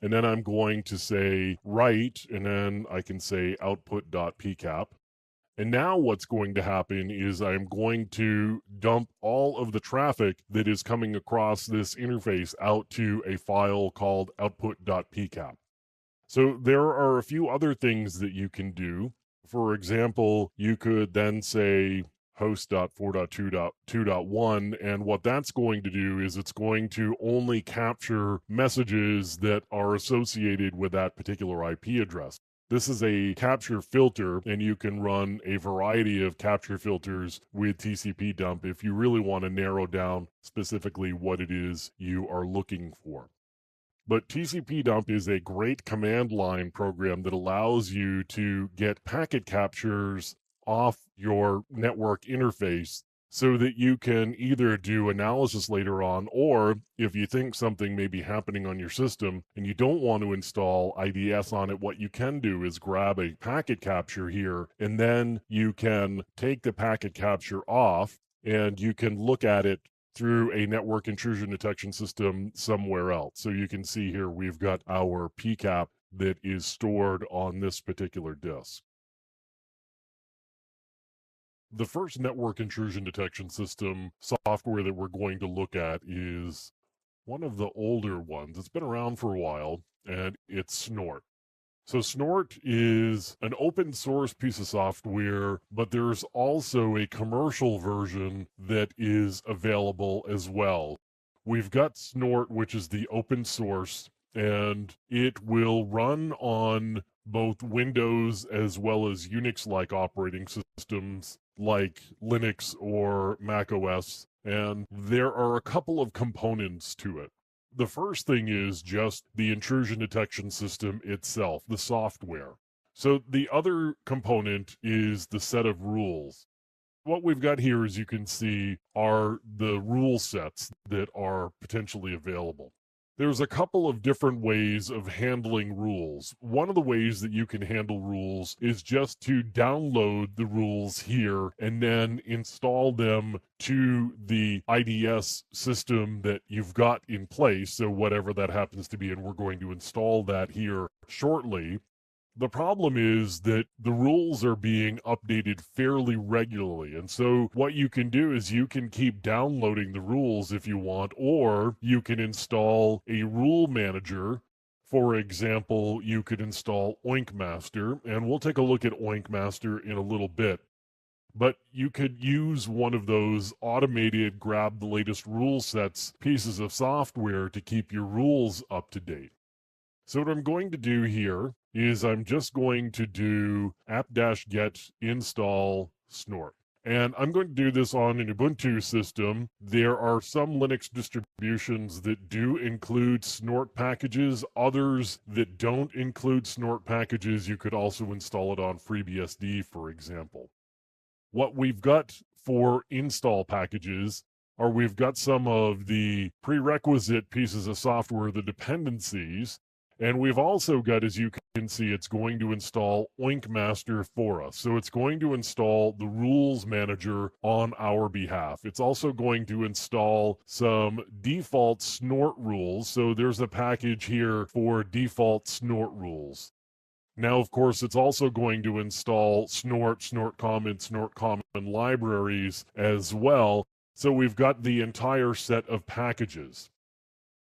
and then I'm going to say write, and then I can say output.pcap. And now what's going to happen is I'm going to dump all of the traffic that is coming across this interface out to a file called output.pcap. So there are a few other things that you can do. For example, you could then say host.4.2.2.1, and what that's going to do is it's going to only capture messages that are associated with that particular IP address. This is a capture filter, and you can run a variety of capture filters with TCP dump if you really want to narrow down specifically what it is you are looking for. But TCP dump is a great command line program that allows you to get packet captures off your network interface so that you can either do analysis later on, or if you think something may be happening on your system and you don't want to install IDS on it, what you can do is grab a packet capture here, and then you can take the packet capture off and you can look at it through a network intrusion detection system somewhere else. So you can see here we've got our PCAP that is stored on this particular disk. The first network intrusion detection system software that we're going to look at is one of the older ones. It's been around for a while, and it's Snort. So Snort is an open source piece of software, but there's also a commercial version that is available as well. We've got Snort, which is the open source, and it will run on both Windows as well as Unix-like operating systems like Linux or Mac OS, and there are a couple of components to it. The first thing is just the intrusion detection system itself, the software. So the other component is the set of rules. What we've got here, as you can see, are the rule sets that are potentially available. There's a couple of different ways of handling rules. One of the ways that you can handle rules is just to download the rules here and then install them to the IDS system that you've got in place. So whatever that happens to be, and we're going to install that here shortly. The problem is that the rules are being updated fairly regularly. And so what you can do is you can keep downloading the rules if you want, or you can install a rule manager. For example, you could install Oink Master, and we'll take a look at Oink Master in a little bit. But you could use one of those automated grab the latest rule sets pieces of software to keep your rules up to date. So what I'm going to do here is I'm just going to do apt-get install snort. And I'm going to do this on an Ubuntu system. There are some Linux distributions that do include snort packages, others that don't include snort packages. You could also install it on FreeBSD, for example. What we've got for install packages are we've got some of the prerequisite pieces of software, the dependencies, and we've also got, as you can see, it's going to install Oink Master for us. So it's going to install the rules manager on our behalf. It's also going to install some default snort rules. So there's a package here for default snort rules. Now, of course, it's also going to install snort, snort common libraries as well. So we've got the entire set of packages.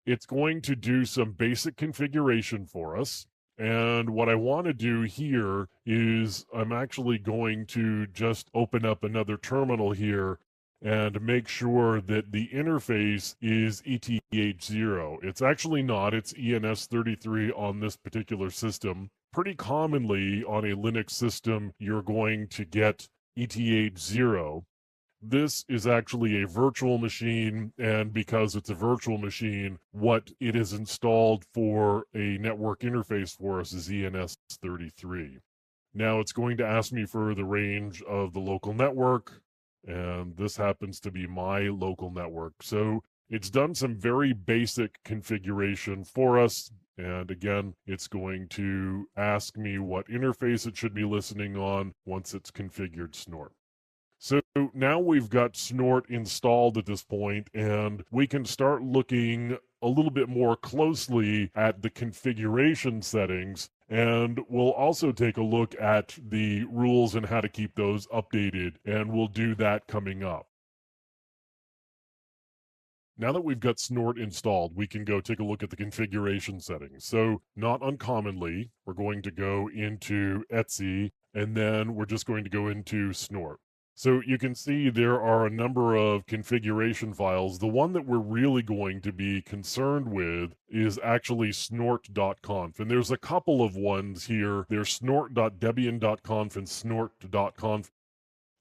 It's going to do some basic configuration for us. And what I want to do here is I'm actually going to just open up another terminal here and make sure that the interface is ETH0. It's actually not, it's ENS33 on this particular system. Pretty commonly on a Linux system, you're going to get ETH0. This is actually a virtual machine, and because it's a virtual machine, what it is installed for a network interface for us is ENS33. Now it's going to ask me for the range of the local network, and this happens to be my local network. So it's done some very basic configuration for us. And again, it's going to ask me what interface it should be listening on once it's configured snort. So now we've got snort installed at this point, and we can start looking a little bit more closely at the configuration settings, and we'll also take a look at the rules and how to keep those updated, and we'll do that coming up. Now that we've got snort installed, we can go take a look at the configuration settings. So not uncommonly, we're going to go into Etsy, and then we're just going to go into snort. So you can see there are a number of configuration files. The one that we're really going to be concerned with is actually snort.conf. And there's a couple of ones here. There's snort.debian.conf and snort.conf.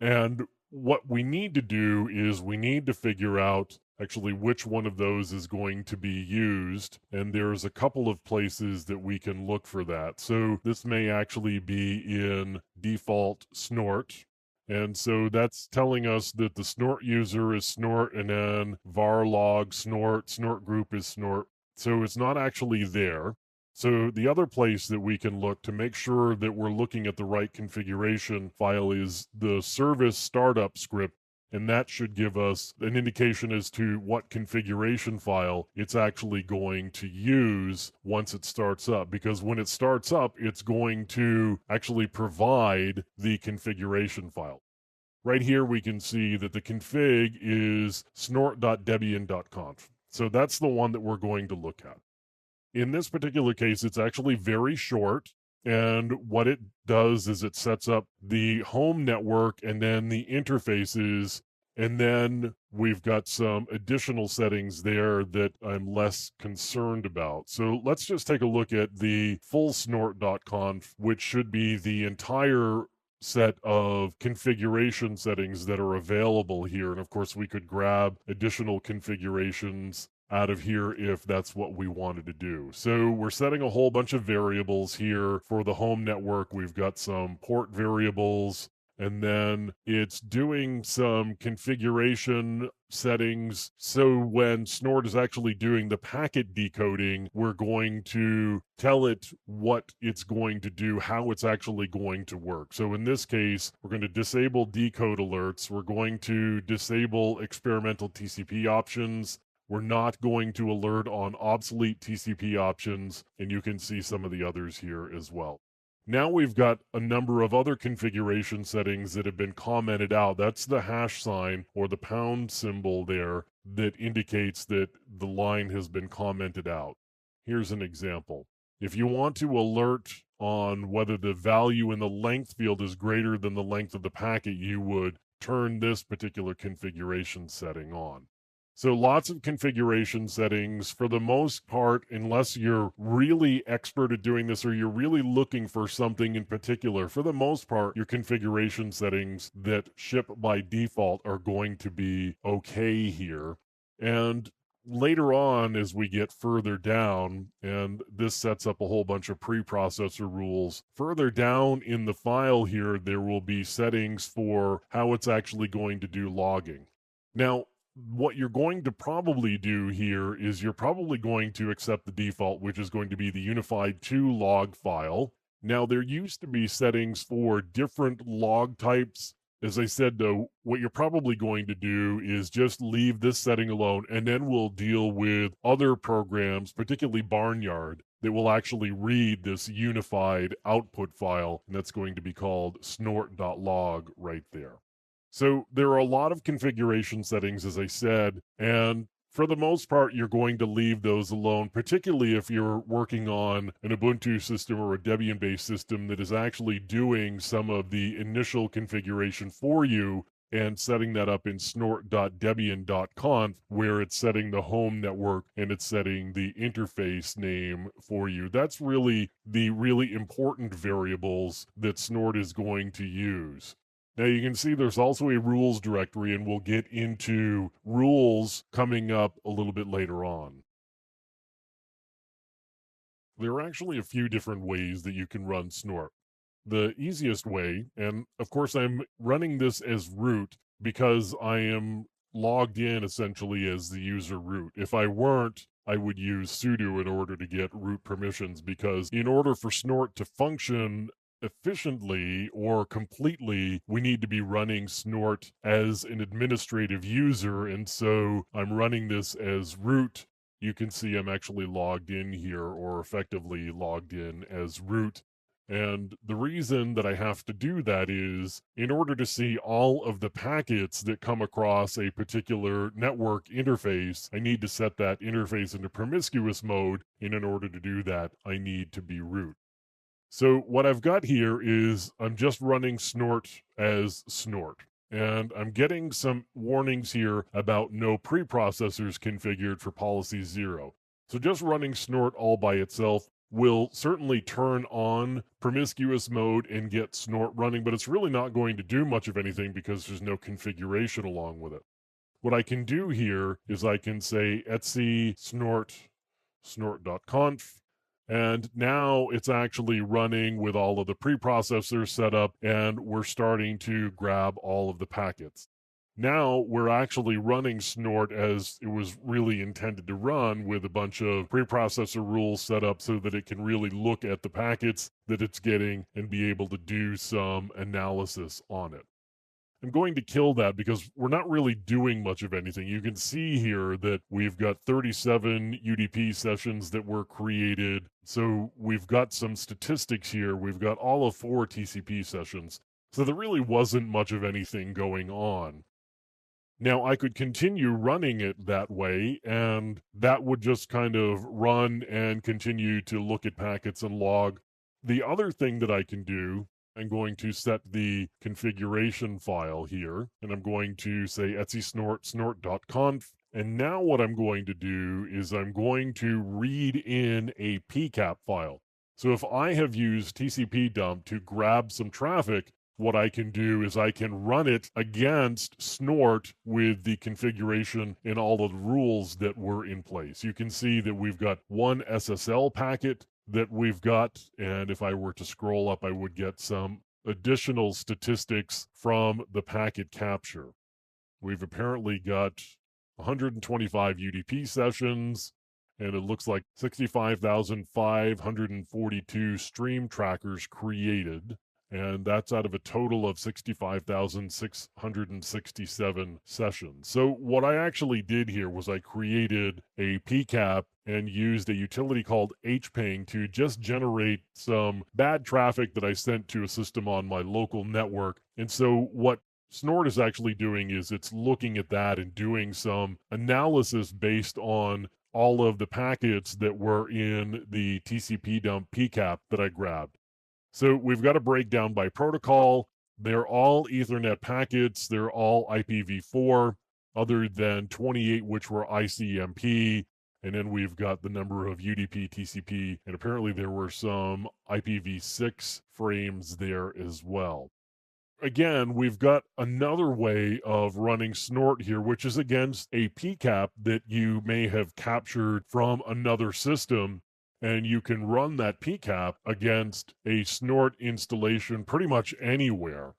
And what we need to do is we need to figure out actually which one of those is going to be used. And there's a couple of places that we can look for that. So this may actually be in default snort. And so that's telling us that the snort user is snort, and then var log snort, snort group is snort. So it's not actually there. So the other place that we can look to make sure that we're looking at the right configuration file is the service startup script. And that should give us an indication as to what configuration file it's actually going to use once it starts up. Because when it starts up, it's going to actually provide the configuration file. Right here, we can see that the config is snort.debian.conf. So that's the one that we're going to look at. In this particular case, it's actually very short. And what it does is it sets up the home network and then the interfaces. And then we've got some additional settings there that I'm less concerned about. So let's just take a look at the full snort.conf, which should be the entire set of configuration settings that are available here. And of course, we could grab additional configurations out of here if that's what we wanted to do. So we're setting a whole bunch of variables here for the home network. We've got some port variables, and then it's doing some configuration settings. So when Snort is actually doing the packet decoding, we're going to tell it what it's going to do, how it's actually going to work. So in this case, we're going to disable decode alerts. We're going to disable experimental TCP options. We're not going to alert on obsolete TCP options, and you can see some of the others here as well. Now we've got a number of other configuration settings that have been commented out. That's the hash sign or the pound symbol there that indicates that the line has been commented out. Here's an example. If you want to alert on whether the value in the length field is greater than the length of the packet, you would turn this particular configuration setting on. So lots of configuration settings. For the most part, unless you're really expert at doing this or you're really looking for something in particular, for the most part, your configuration settings that ship by default are going to be okay here. And later on, as we get further down, and this sets up a whole bunch of preprocessor rules, further down in the file here, there will be settings for how it's actually going to do logging. Now, what you're going to probably do here is you're probably going to accept the default, which is going to be the unified 2 log file. Now, there used to be settings for different log types. As I said, though, what you're probably going to do is just leave this setting alone, and then we'll deal with other programs, particularly Barnyard, that will actually read this unified output file, and that's going to be called snort.log right there. So there are a lot of configuration settings, as I said, and for the most part, you're going to leave those alone, particularly if you're working on an Ubuntu system or a Debian-based system that is actually doing some of the initial configuration for you and setting that up in snort.debian.conf, where it's setting the home network and it's setting the interface name for you. That's really the really important variables that Snort is going to use. Now you can see there's also a rules directory, and we'll get into rules coming up a little bit later on. There are actually a few different ways that you can run Snort. The easiest way, and of course I'm running this as root because I am logged in essentially as the user root. If I weren't, I would use sudo in order to get root permissions, because in order for Snort to function efficiently or completely, we need to be running Snort as an administrative user. And so I'm running this as root. You can see I'm actually logged in here, or effectively logged in as root. And the reason that I have to do that is in order to see all of the packets that come across a particular network interface, I need to set that interface into promiscuous mode. And in order to do that, I need to be root. So what I've got here is I'm just running Snort as Snort. And I'm getting some warnings here about no preprocessors configured for policy 0. So just running Snort all by itself will certainly turn on promiscuous mode and get Snort running, but it's really not going to do much of anything because there's no configuration along with it. What I can do here is I can say etc snort.conf, and now it's actually running with all of the preprocessors set up, and we're starting to grab all of the packets. Now we're actually running Snort as it was really intended to run, with a bunch of preprocessor rules set up so that it can really look at the packets that it's getting and be able to do some analysis on it. I'm going to kill that because we're not really doing much of anything. You can see here that we've got 37 UDP sessions that were created. So we've got some statistics here. We've got all of 4 TCP sessions. So there really wasn't much of anything going on. Now, I could continue running it that way, and that would just kind of run and continue to look at packets and log. The other thing that I can do, I'm going to set the configuration file here, and I'm going to say etc snort.conf. And now what I'm going to do is I'm going to read in a pcap file. So if I have used TCP dump to grab some traffic, what I can do is I can run it against Snort with the configuration and all of the rules that were in place. You can see that we've got one SSL packet that we've got, and if I were to scroll up, I would get some additional statistics from the packet capture. We've apparently got 125 UDP sessions, and it looks like 65,542 stream trackers created. And that's out of a total of 65,667 sessions. So, what I actually did here was I created a PCAP and used a utility called hping to just generate some bad traffic that I sent to a system on my local network. And so, what Snort is actually doing is it's looking at that and doing some analysis based on all of the packets that were in the TCP dump PCAP that I grabbed. So we've got a breakdown by protocol. They're all Ethernet packets. They're all IPv4, other than 28, which were ICMP. And then we've got the number of UDP, TCP, and apparently there were some IPv6 frames there as well. Again, we've got another way of running Snort here, which is against a PCAP that you may have captured from another system. And you can run that PCAP against a Snort installation pretty much anywhere.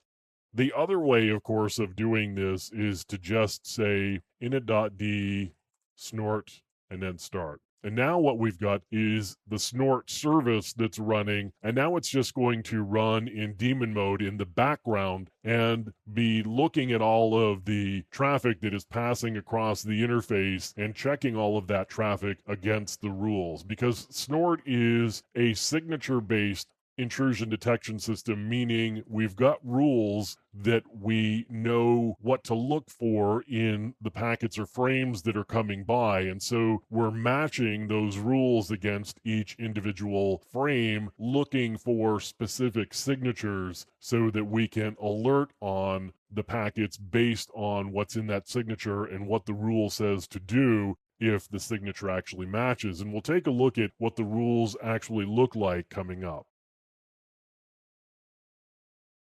The other way, of course, of doing this is to just say init.d snort and then start. And now what we've got is the Snort service that's running, and now it's just going to run in daemon mode in the background and be looking at all of the traffic that is passing across the interface and checking all of that traffic against the rules. Because Snort is a signature-based intrusion detection system, meaning we've got rules that we know what to look for in the packets or frames that are coming by. And so we're matching those rules against each individual frame, looking for specific signatures so that we can alert on the packets based on what's in that signature and what the rule says to do if the signature actually matches. And we'll take a look at what the rules actually look like coming up.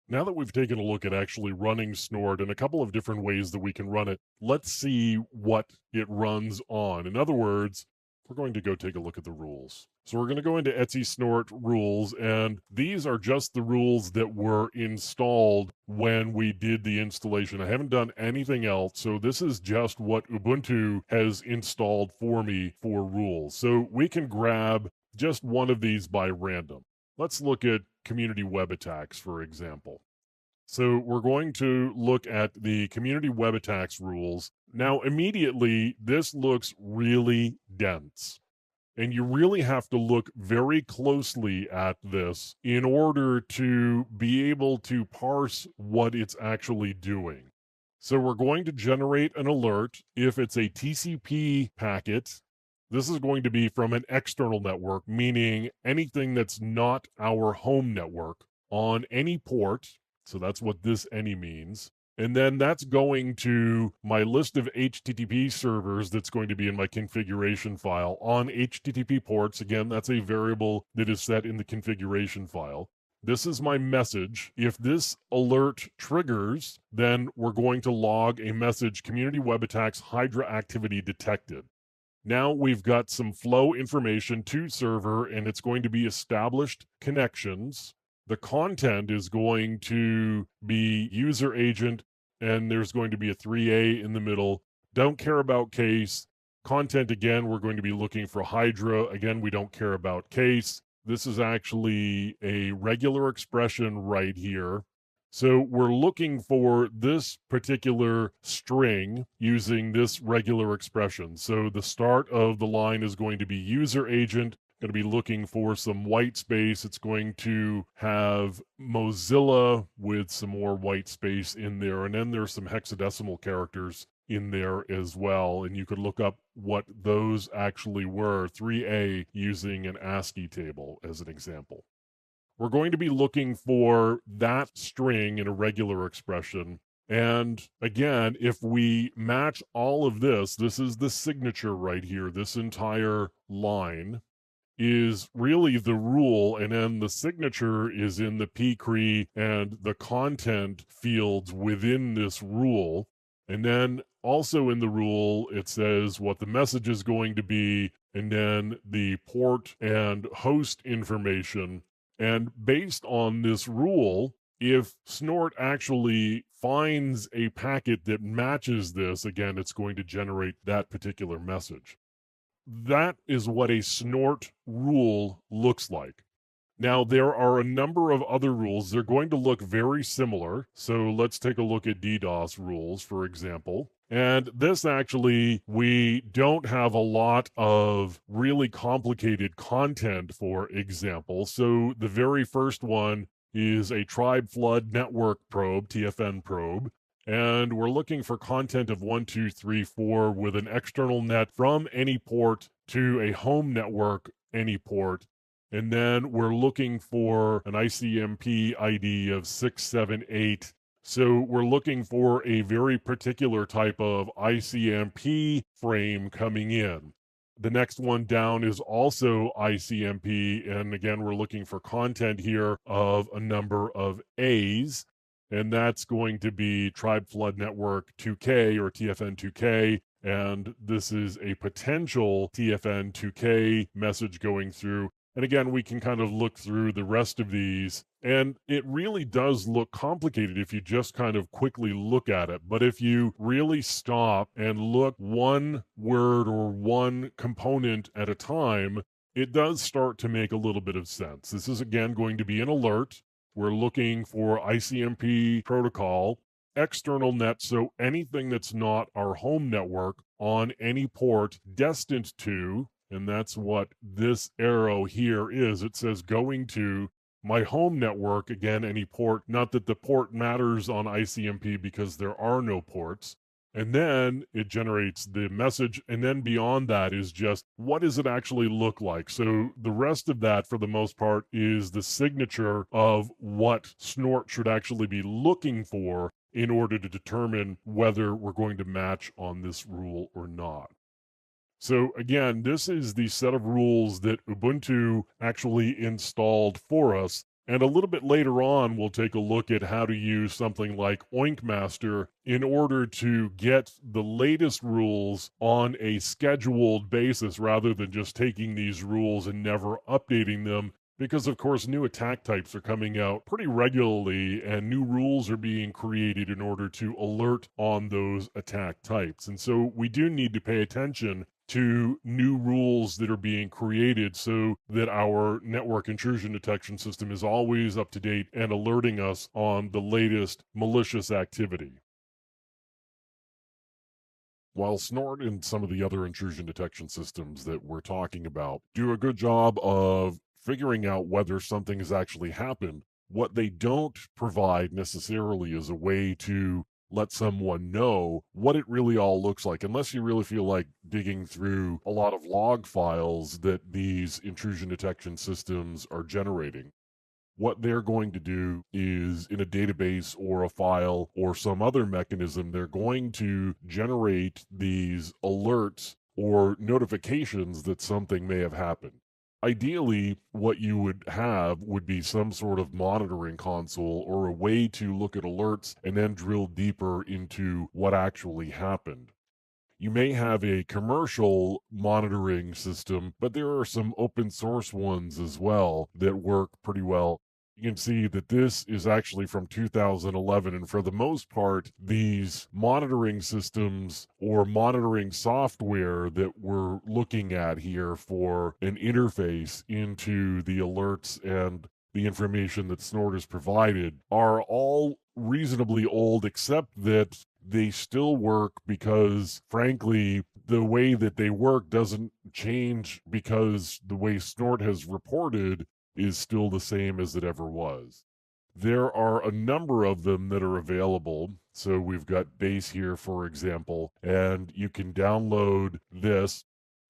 Now that we've taken a look at actually running Snort and a couple of different ways that we can run it, let's see what it runs on. In other words, we're going to go take a look at the rules. So we're going to go into Etsy Snort rules, and these are just the rules that were installed when we did the installation. I haven't done anything else, so this is just what Ubuntu has installed for me for rules. So we can grab just one of these by random. Let's look at community web attacks, for example. So we're going to look at the community web attacks rules. Now, immediately, this looks really dense. And you really have to look very closely at this in order to be able to parse what it's actually doing. So we're going to generate an alert if it's a TCP packet. This is going to be from an external network, meaning anything that's not our home network on any port. So that's what this any means. And then that's going to my list of HTTP servers that's going to be in my configuration file on HTTP ports. Again, that's a variable that is set in the configuration file. This is my message. If this alert triggers, then we're going to log a message, community web attacks, Hydra activity detected. Now we've got some flow information to server, and it's going to be established connections. The content is going to be user agent, and there's going to be a 3A in the middle. Don't care about case. Content, again, we're going to be looking for Hydra. Again, we don't care about case. This is actually a regular expression right here. So we're looking for this particular string using this regular expression. So the start of the line is going to be user agent, going to be looking for some white space. It's going to have Mozilla with some more white space in there. And then there's some hexadecimal characters in there as well. And you could look up what those actually were, 3A, using an ASCII table as an example. We're going to be looking for that string in a regular expression. And again, if we match all of this, this is the signature right here, this entire line. is really the rule, and then the signature is in the pcree and the content fields within this rule. And then also in the rule, it says what the message is going to be, and then the port and host information. And based on this rule, if Snort actually finds a packet that matches this, again, it's going to generate that particular message. That is what a snort rule looks like. Now, there are a number of other rules. They're going to look very similar. So let's take a look at DDoS rules, for example. And this actually, we don't have a lot of really complicated content, for example. So the very first one is a tribe flood network probe, TFN probe. And we're looking for content of 1, 2, 3, 4 with an external net from any port to a home network, any port. And then we're looking for an ICMP ID of 678. So we're looking for a very particular type of ICMP frame coming in. The next one down is also ICMP. And again, we're looking for content here of a number of A's. And that's going to be Tribe Flood Network 2K or TFN 2K. And this is a potential TFN 2K message going through. And again, we can kind of look through the rest of these, and it really does look complicated if you just kind of quickly look at it. But if you really stop and look one word or one component at a time, it does start to make a little bit of sense. This is again going to be an alert. We're looking for ICMP protocol, external net, so anything that's not our home network on any port destined to, and that's what this arrow here is. It says going to my home network, again, any port. Not that the port matters on ICMP because there are no ports. And then it generates the message. And then beyond that is just what does it actually look like? So the rest of that, for the most part, is the signature of what Snort should actually be looking for in order to determine whether we're going to match on this rule or not. So again, this is the set of rules that Ubuntu actually installed for us. And a little bit later on, we'll take a look at how to use something like Oinkmaster in order to get the latest rules on a scheduled basis rather than just taking these rules and never updating them. Because, of course, new attack types are coming out pretty regularly, and new rules are being created in order to alert on those attack types. And so we do need to pay attention to new rules that are being created so that our network intrusion detection system is always up to date and alerting us on the latest malicious activity. While Snort and some of the other intrusion detection systems that we're talking about do a good job of figuring out whether something has actually happened, what they don't provide necessarily is a way to let someone know what it really all looks like, unless you really feel like digging through a lot of log files that these intrusion detection systems are generating. What they're going to do is in a database or a file or some other mechanism, they're going to generate these alerts or notifications that something may have happened. Ideally, what you would have would be some sort of monitoring console or a way to look at alerts and then drill deeper into what actually happened. You may have a commercial monitoring system, but there are some open source ones as well that work pretty well. You can see that this is actually from 2011, and for the most part, these monitoring systems or monitoring software that we're looking at here for an interface into the alerts and the information that Snort has provided are all reasonably old, except that they still work because, frankly, the way that they work doesn't change because the way Snort has reported is still the same as it ever was. There are a number of them that are available. So we've got Base here, for example, and you can download this.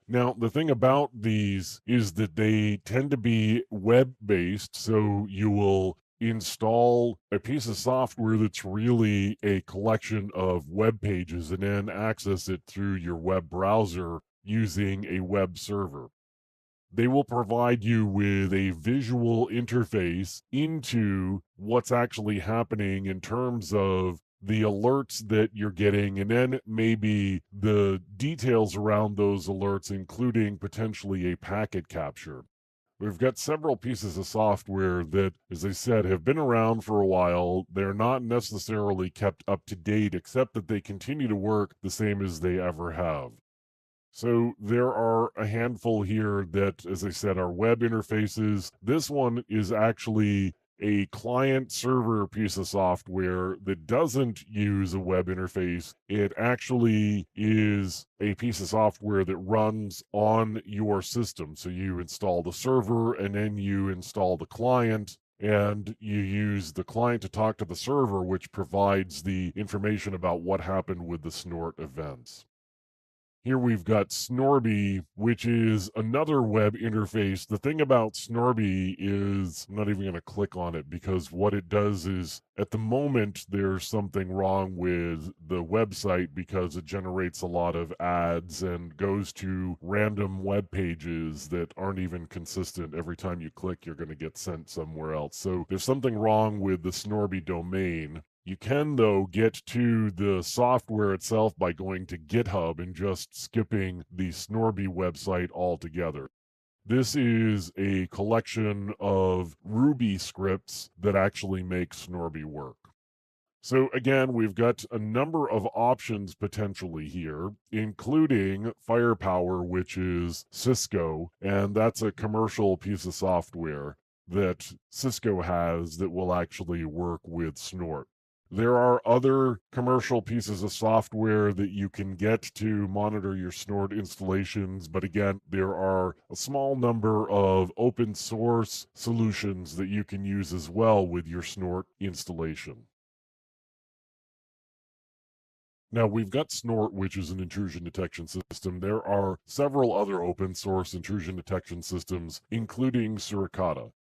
Now, the thing about these is that they tend to be web based, so you will install a piece of software that's really a collection of web pages and then access it through your web browser using a web server. They will provide you with a visual interface into what's actually happening in terms of the alerts that you're getting, and then maybe the details around those alerts, including potentially a packet capture. We've got several pieces of software that, as I said, have been around for a while. They're not necessarily kept up to date, except that they continue to work the same as they ever have. So there are a handful here that, as I said, are web interfaces. This one is actually a client server piece of software that doesn't use a web interface. It actually is a piece of software that runs on your system. So you install the server and then you install the client, and you use the client to talk to the server, which provides the information about what happened with the snort events. Here we've got Snorby, which is another web interface. The thing about Snorby is, I'm not even going to click on it because what it does is, at the moment, there's something wrong with the website because it generates a lot of ads and goes to random web pages that aren't even consistent. Every time you click, you're going to get sent somewhere else. So there's something wrong with the Snorby domain. You can, though, get to the software itself by going to GitHub and just skipping the Snorby website altogether. This is a collection of Ruby scripts that actually make Snorby work. So again, we've got a number of options potentially here, including Firepower, which is Cisco, and that's a commercial piece of software that Cisco has that will actually work with Snort. There are other commercial pieces of software that you can get to monitor your Snort installations, but again, there are a small number of open source solutions that you can use as well with your Snort installation. Now, we've got Snort, which is an intrusion detection system. There are several other open source intrusion detection systems, including Suricata.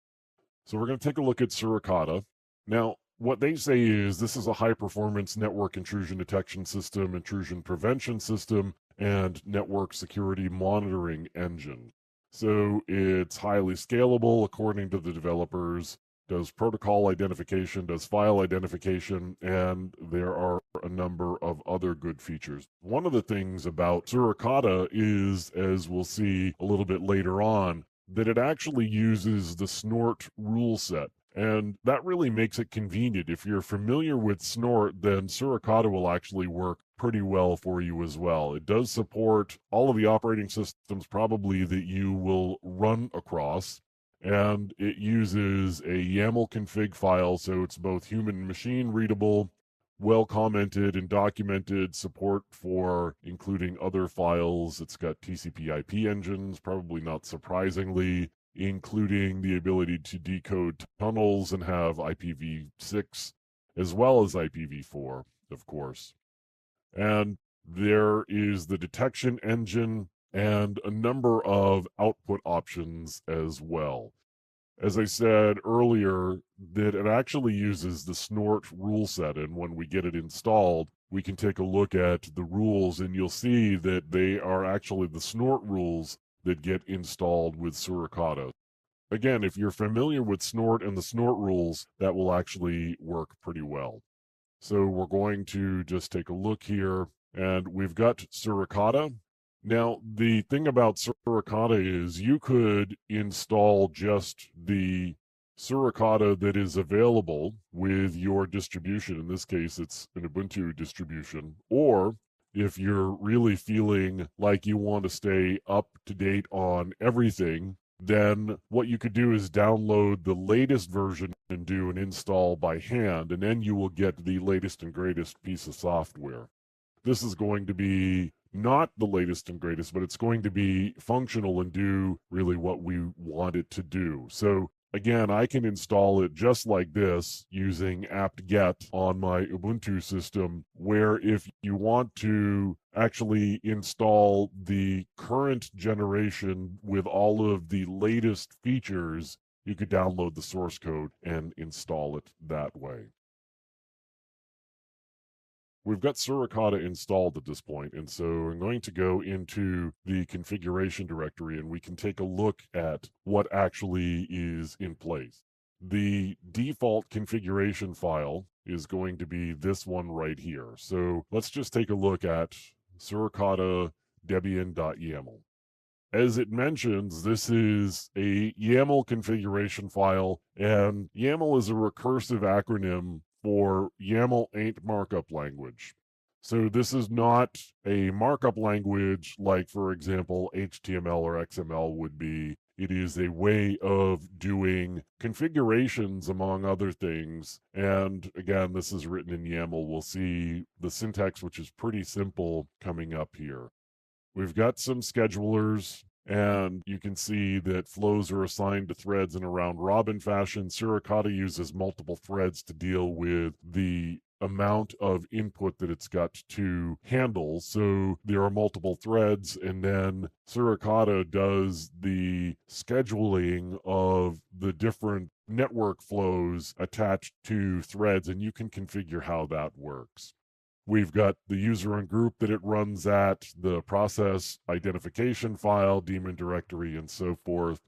So we're going to take a look at Suricata. Now, what they say is this is a high performance network intrusion detection system, intrusion prevention system, and network security monitoring engine. So it's highly scalable according to the developers, does protocol identification, does file identification, and there are a number of other good features. One of the things about Suricata is, as we'll see a little bit later on, that it actually uses the Snort rule set. And that really makes it convenient. If you're familiar with Snort, then Suricata will actually work pretty well for you as well. It does support all of the operating systems probably that you will run across, and it uses a YAML config file, so it's both human and machine readable, well commented and documented, support for including other files. It's got TCP/IP engines, probably not surprisingly, including the ability to decode tunnels and have IPv6 as well as IPv4, of course. And there is the detection engine and a number of output options as well. As I said earlier, that it actually uses the Snort rule set, and when we get it installed, we can take a look at the rules, and you'll see that they are actually the Snort rules that get installed with Suricata. Again, if you're familiar with Snort and the Snort rules, that will actually work pretty well. So we're going to just take a look here, and we've got Suricata. Now, the thing about Suricata is you could install just the Suricata that is available with your distribution. In this case, it's an Ubuntu distribution. Or if you're really feeling like you want to stay up to date on everything, then what you could do is download the latest version and do an install by hand, and then you will get the latest and greatest piece of software. This is going to be not the latest and greatest, but it's going to be functional and do really what we want it to do. So again, I can install it just like this using apt-get on my Ubuntu system, where if you want to actually install the current generation with all of the latest features, you could download the source code and install it that way. We've got Suricata installed at this point, and so I'm going to go into the configuration directory and we can take a look at what actually is in place. The default configuration file is going to be this one right here. So let's just take a look at suricata debian.yaml. As it mentions, this is a YAML configuration file, and YAML is a recursive acronym for YAML ain't markup language. So this is not a markup language like, for example, HTML or XML would be. It is a way of doing configurations, among other things. And again, this is written in YAML. We'll see the syntax, which is pretty simple, coming up here. We've got some schedulers, and you can see that flows are assigned to threads in a round-robin fashion. Suricata uses multiple threads to deal with the amount of input that it's got to handle. So there are multiple threads, and then Suricata does the scheduling of the different network flows attached to threads, and you can configure how that works. We've got the user and group that it runs at, the process identification file, daemon directory, and so forth.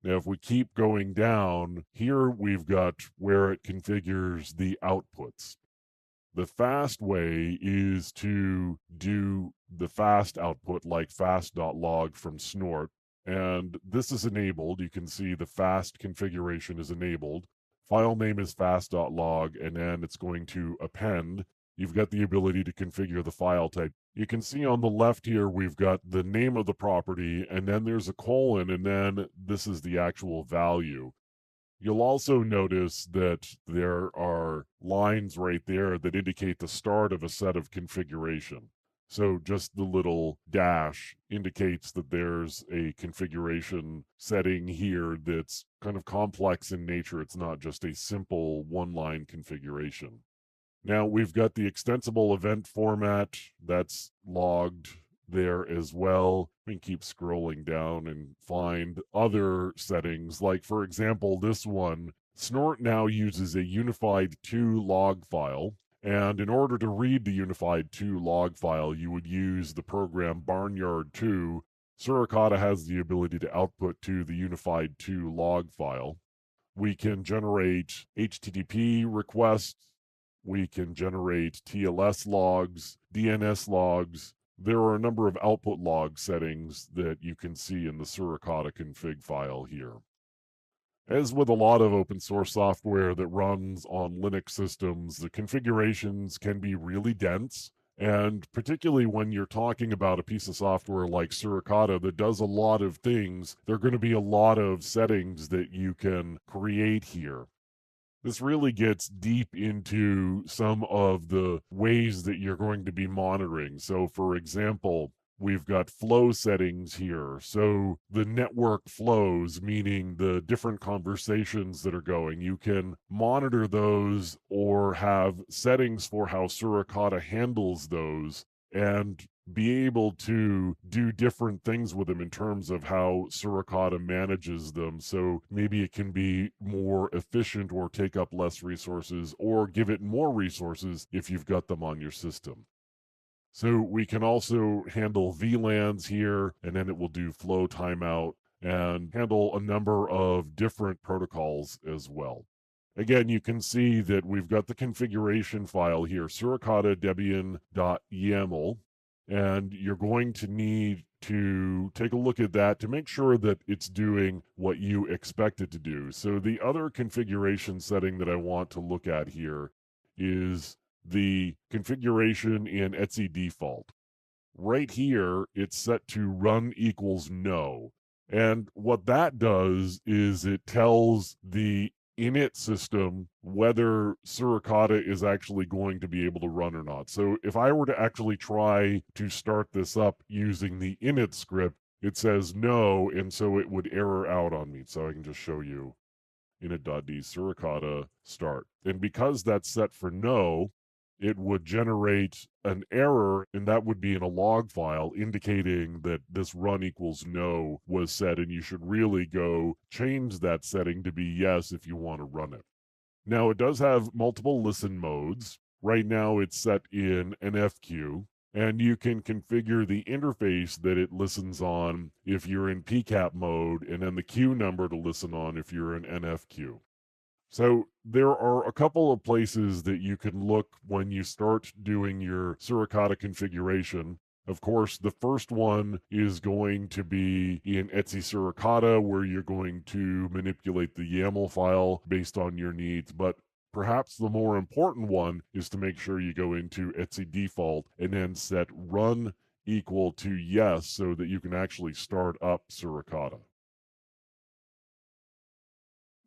Now, if we keep going down, here we've got where it configures the outputs. The fast way is to do the fast output like fast.log from snort. And this is enabled. You can see the fast configuration is enabled. File name is fast.log, and then it's going to append. You've got the ability to configure the file type. You can see on the left here, we've got the name of the property, and then there's a colon, and then this is the actual value. You'll also notice that there are lines right there that indicate the start of a set of configuration. So just the little dash indicates that there's a configuration setting here that's kind of complex in nature. It's not just a simple one-line configuration. Now we've got the extensible event format that's logged there as well. We can keep scrolling down and find other settings. Like, for example, this one, Snort now uses a unified2 log file. And in order to read the unified2 log file, you would use the program barnyard2. Suricata has the ability to output to the unified2 log file. We can generate HTTP requests. We can generate TLS logs, DNS logs. There are a number of output log settings that you can see in the Suricata config file here. As with a lot of open source software that runs on Linux systems, the configurations can be really dense. And particularly when you're talking about a piece of software like Suricata that does a lot of things, there are going to be a lot of settings that you can create here. This really gets deep into some of the ways that you're going to be monitoring. So, for example, we've got flow settings here. So the network flows, meaning the different conversations that are going, you can monitor those or have settings for how Suricata handles those and be able to do different things with them in terms of how Suricata manages them. So maybe it can be more efficient or take up less resources or give it more resources if you've got them on your system. So we can also handle VLANs here, and then it will do flow timeout and handle a number of different protocols as well. Again, you can see that we've got the configuration file here, suricata debian.yaml, and you're going to need to take a look at that to make sure that it's doing what you expect it to do. So the other configuration setting that I want to look at here is the configuration in etc default. Right here, it's set to run equals no. And what that does is it tells the init system whether Suricata is actually going to be able to run or not. So if I were to actually try to start this up using the init script, it says no, and so it would error out on me. So I can just show you init.d suricata start. And because that's set for no, it would generate an error, and that would be in a log file indicating that this run equals no was set, and you should really go change that setting to be yes if you want to run it. Now, it does have multiple listen modes. Right now it's set in NFQ, and you can configure the interface that it listens on if you're in PCAP mode, and then the queue number to listen on if you're in NFQ. So there are a couple of places that you can look when you start doing your Suricata configuration. Of course, the first one is going to be in Etsy Suricata, where you're going to manipulate the YAML file based on your needs. But perhaps the more important one is to make sure you go into Etsy default and then set run equal to yes so that you can actually start up Suricata.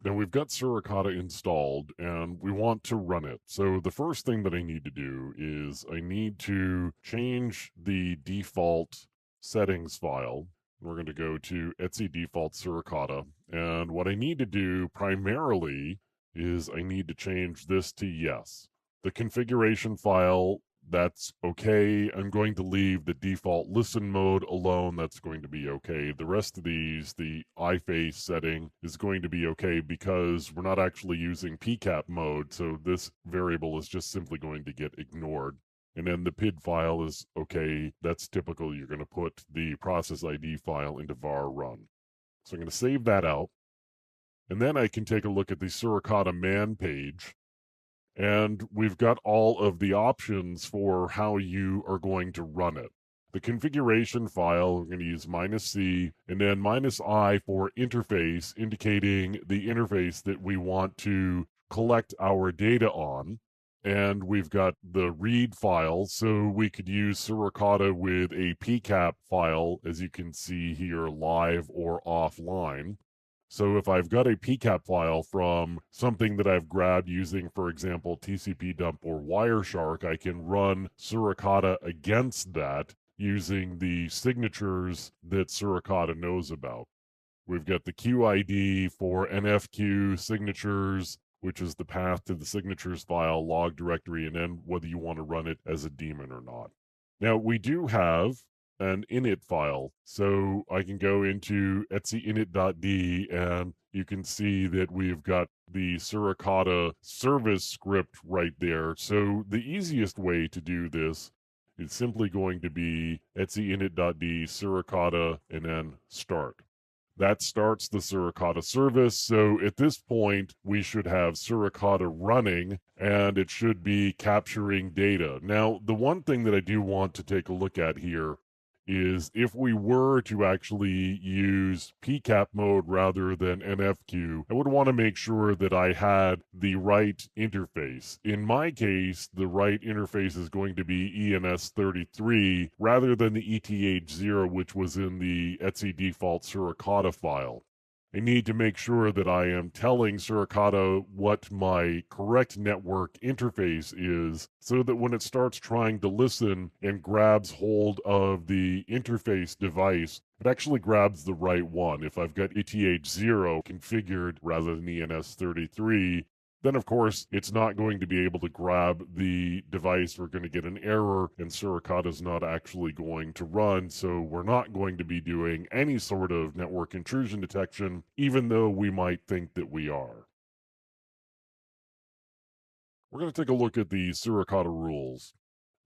Now we've got Suricata installed and we want to run it. So the first thing that I need to do is I need to change the default settings file. We're going to go to Etsy default Suricata. And what I need to do primarily is I need to change this to yes. The configuration file, that's okay. I'm going to leave the default listen mode alone. That's going to be okay. The rest of these, the iFace setting is going to be okay because we're not actually using PCAP mode. So this variable is just simply going to get ignored. And then the PID file is okay. That's typical. You're going to put the process ID file into var run. So I'm going to save that out. And then I can take a look at the Suricata man page. And we've got all of the options for how you are going to run it. The configuration file, we're going to use -C and then -I for interface, indicating the interface that we want to collect our data on. And we've got the read file, so we could use Suricata with a PCAP file, as you can see here, live or offline. So if I've got a PCAP file from something that I've grabbed using, for example, TCP dump or Wireshark, I can run Suricata against that using the signatures that Suricata knows about. We've got the QID for NFQ signatures, which is the path to the signatures file, log directory, and then whether you want to run it as a daemon or not. Now, we do have an init file. So I can go into etsy init.d and you can see that we've got the Suricata service script right there. So the easiest way to do this is simply going to be etsy init.d Suricata and then start. That starts the Suricata service. So at this point, we should have Suricata running and it should be capturing data. Now, the one thing that I do want to take a look at here is if we were to actually use PCAP mode rather than NFQ, I would want to make sure that I had the right interface. In my case, the right interface is going to be ENS33 rather than the ETH0, which was in the Etsy default Suricata file. I need to make sure that I am telling Suricata what my correct network interface is so that when it starts trying to listen and grabs hold of the interface device, it actually grabs the right one. If I've got ETH0 configured rather than ENS33, then of course it's not going to be able to grab the device. We're going to get an error and Suricata is not actually going to run. So we're not going to be doing any sort of network intrusion detection, even though we might think that we are. We're going to take a look at the Suricata rules.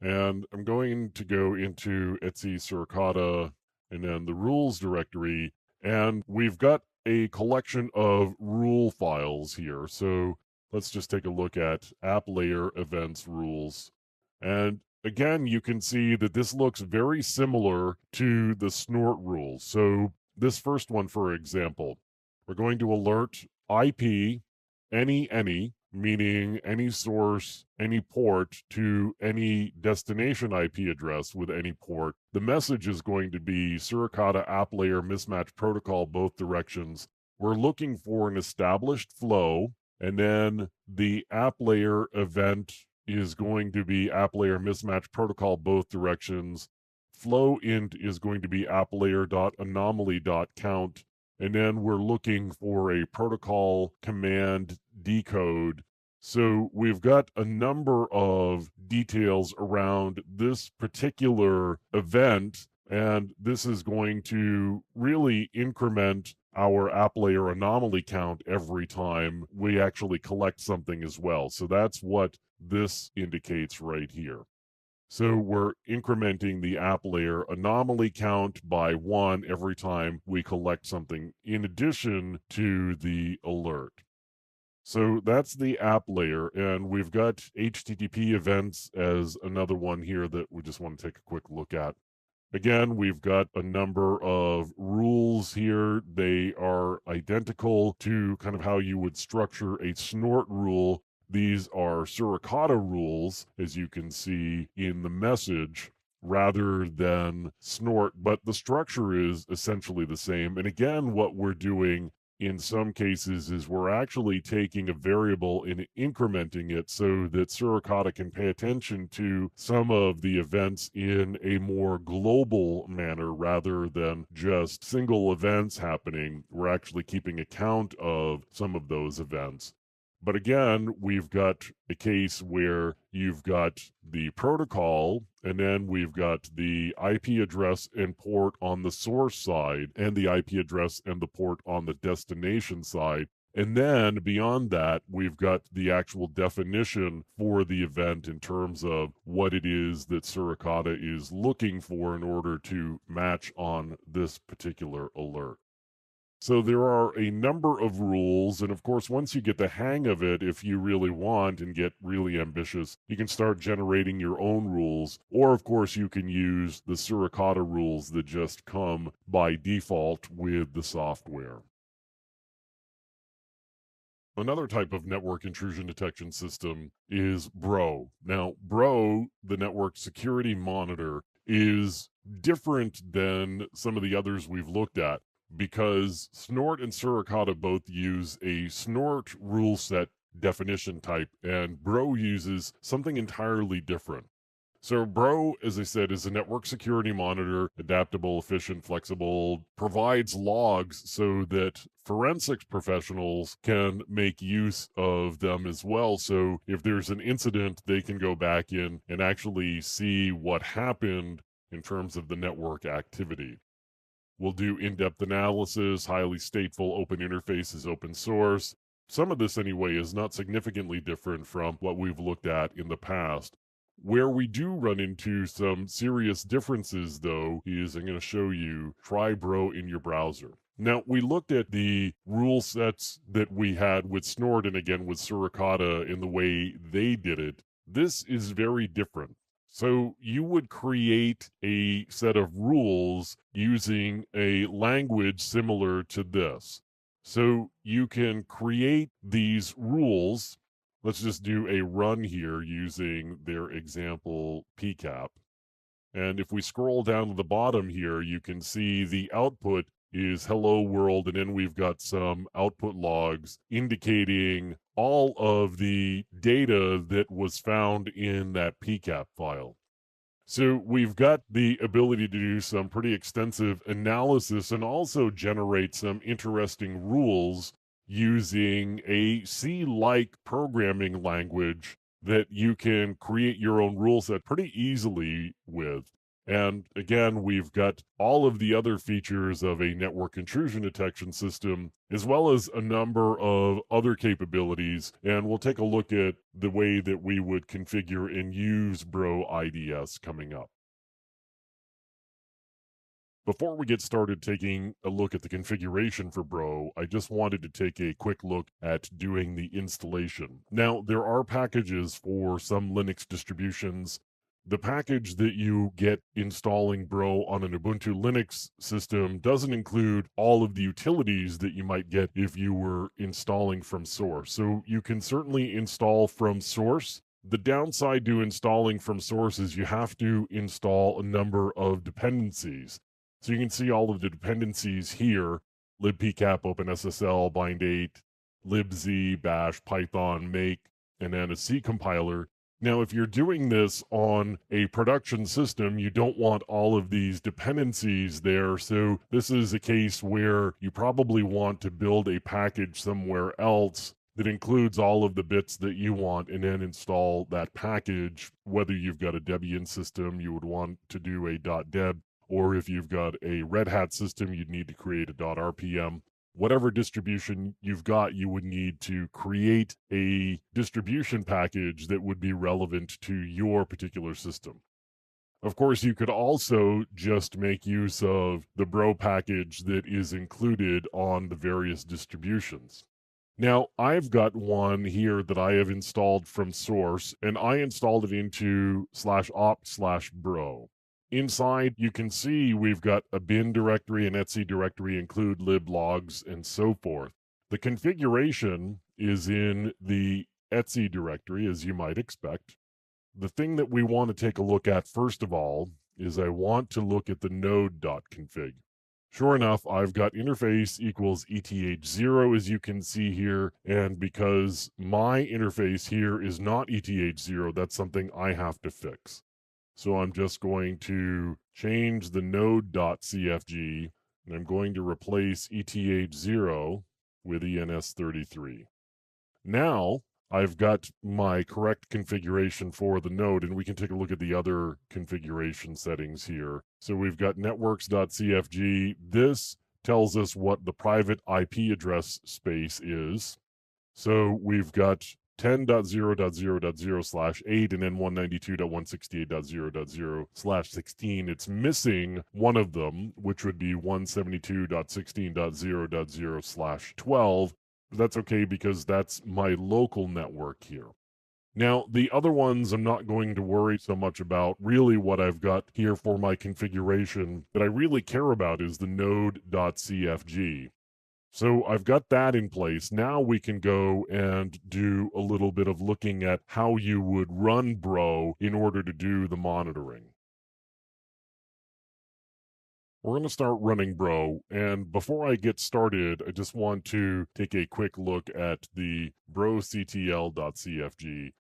And I'm going to go into Etsy Suricata and then the rules directory. And we've got a collection of rule files here. So let's just take a look at app layer events rules. And again, you can see that this looks very similar to the snort rules. So this first one, for example, we're going to alert IP any, meaning any source, any port to any destination IP address with any port. The message is going to be Suricata app layer mismatch protocol both directions. We're looking for an established flow, and then the app layer event is going to be app layer mismatch protocol both directions. Flow int is going to be app layer.anomaly.count. And then we're looking for a protocol command decode. So we've got a number of details around this particular event, and this is going to really increment our app layer anomaly count every time we actually collect something as well. So that's what this indicates right here. So we're incrementing the app layer anomaly count by 1 every time we collect something in addition to the alert. So that's the app layer, and we've got HTTP events as another one here that we just want to take a quick look at. Again, we've got a number of rules here. They are identical to kind of how you would structure a snort rule. These are suricata rules, as you can see in the message, rather than snort, but the structure is essentially the same. And again, what we're doing in some cases is we're actually taking a variable and incrementing it so that suricata can pay attention to some of the events in a more global manner rather than just single events happening. We're actually keeping account of some of those events. But again, we've got a case where you've got the protocol, and then we've got the IP address and port on the source side, and the IP address and the port on the destination side. And then beyond that, we've got the actual definition for the event in terms of what it is that Suricata is looking for in order to match on this particular alert. So there are a number of rules, and of course, once you get the hang of it, if you really want and get really ambitious, you can start generating your own rules. Or, of course, you can use the Suricata rules that just come by default with the software. Another type of network intrusion detection system is BRO. Now, BRO, the network security monitor, is different than some of the others we've looked at because Snort and Suricata both use a Snort rule set definition type, and BRO uses something entirely different. So Bro, as I said, is a network security monitor, adaptable, efficient, flexible, provides logs so that forensics professionals can make use of them as well. So if there's an incident, they can go back in and actually see what happened in terms of the network activity. We'll do in-depth analysis, highly stateful, open interfaces, open source. Some of this, anyway, is not significantly different from what we've looked at in the past. Where we do run into some serious differences, though, is I'm going to show you try Bro in your browser. Now, we looked at the rule sets that we had with Snort and again with Suricata in the way they did it. This is very different. So you would create a set of rules using a language similar to this. So you can create these rules. Let's just do a run here using their example PCAP. And if we scroll down to the bottom here, you can see the output is hello world, and then we've got some output logs indicating all of the data that was found in that PCAP file. So we've got the ability to do some pretty extensive analysis and also generate some interesting rules using a C-like programming language that you can create your own rule set pretty easily with. And again, we've got all of the other features of a network intrusion detection system, as well as a number of other capabilities. And we'll take a look at the way that we would configure and use Bro IDS coming up. Before we get started taking a look at the configuration for Bro, I just wanted to take a quick look at doing the installation. Now, there are packages for some Linux distributions. The package that you get installing Bro on an Ubuntu Linux system doesn't include all of the utilities that you might get if you were installing from source. So you can certainly install from source. The downside to installing from source is you have to install a number of dependencies. So you can see all of the dependencies here: libpcap, OpenSSL, bind8, libz, bash, Python, make, and then a C compiler. Now, if you're doing this on a production system, you don't want all of these dependencies there. So this is a case where you probably want to build a package somewhere else that includes all of the bits that you want and then install that package. Whether you've got a Debian system, you would want to do a .deb, or if you've got a Red Hat system, you'd need to create a .rpm. whatever distribution you've got, you would need to create a distribution package that would be relevant to your particular system. Of course, you could also just make use of the Bro package that is included on the various distributions. Now, I've got one here that I have installed from source, and I installed it into /opt/bro. Inside, you can see we've got a bin directory, an etc directory, include liblogs, and so forth. The configuration is in the etc directory, as you might expect. The thing that we want to take a look at first of all is I want to look at the node.config. Sure enough, I've got interface equals ETH0, as you can see here, and because my interface here is not ETH0, that's something I have to fix. So I'm just going to change the node.cfg, and I'm going to replace ETH0 with ENS33. Now, I've got my correct configuration for the node, and we can take a look at the other configuration settings here. So we've got networks.cfg. This tells us what the private IP address space is. So we've got 10.0.0.0/8 and then 192.168.0.0/16. It's missing one of them, which would be 172.16.0.0/12. That's okay because that's my local network here. Now, the other ones I'm not going to worry so much about. Really, what I've got here for my configuration that I really care about is the node.cfg. So I've got that in place. Now we can go and do a little bit of looking at how you would run Bro in order to do the monitoring. We're going to start running Bro, and before I get started, I just want to take a quick look at the broctl.cfg.